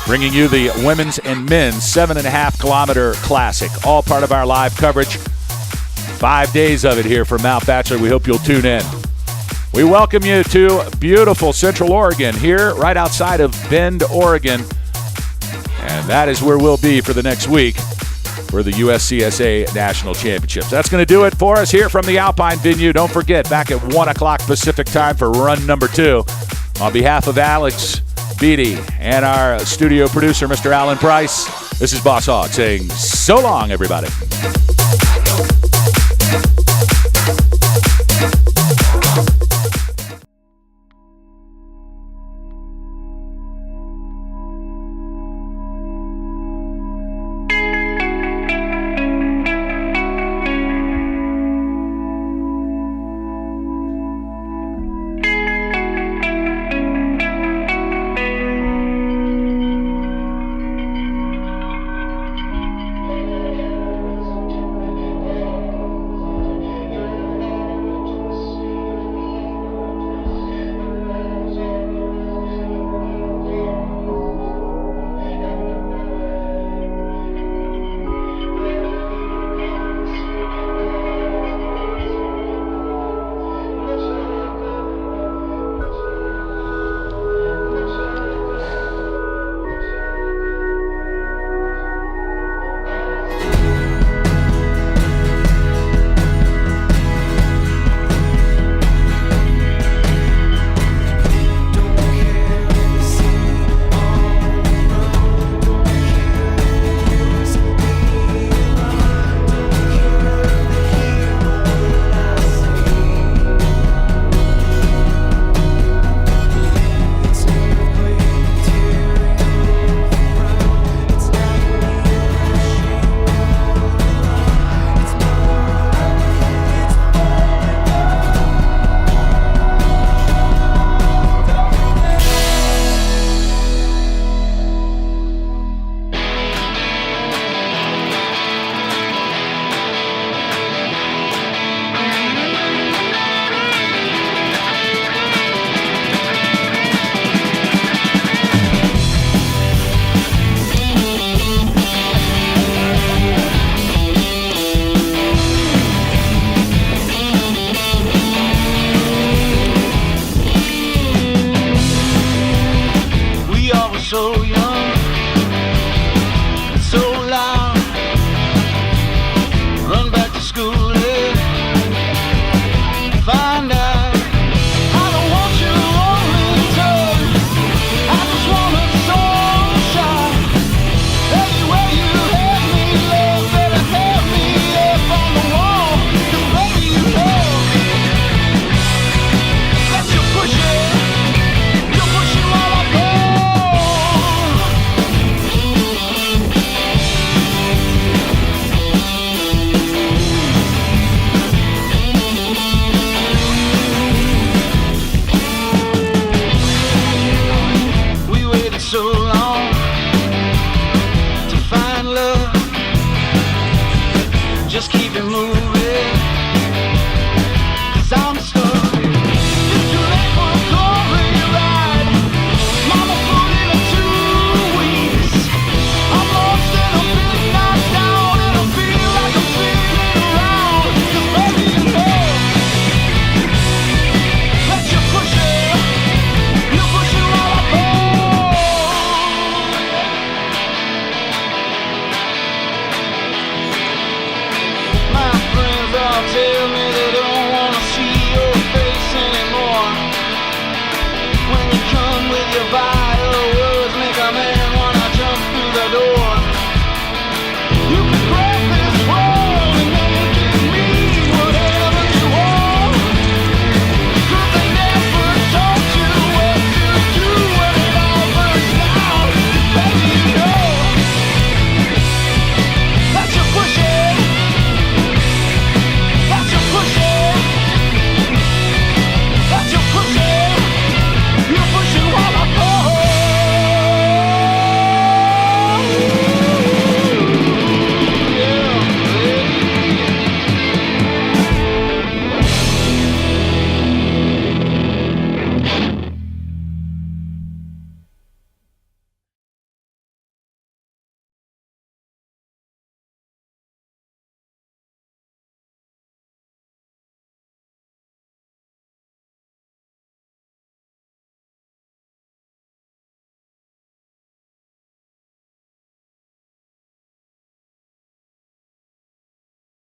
bringing you the women's and men's 7.5-kilometer classic. All part of our live coverage. 5 days of it here from Mount Bachelor. We hope you'll tune in. We welcome you to beautiful Central Oregon here right outside of Bend, Oregon. And that is where we'll be for the next week for the USCSA National Championships. That's going to do it for us here from the Alpine venue. Don't forget, back at 1 o'clock Pacific time for run number 2. On behalf of Alex Beatty and our studio producer, Mr. Alan Price, this is Boss Hogg saying so long, everybody.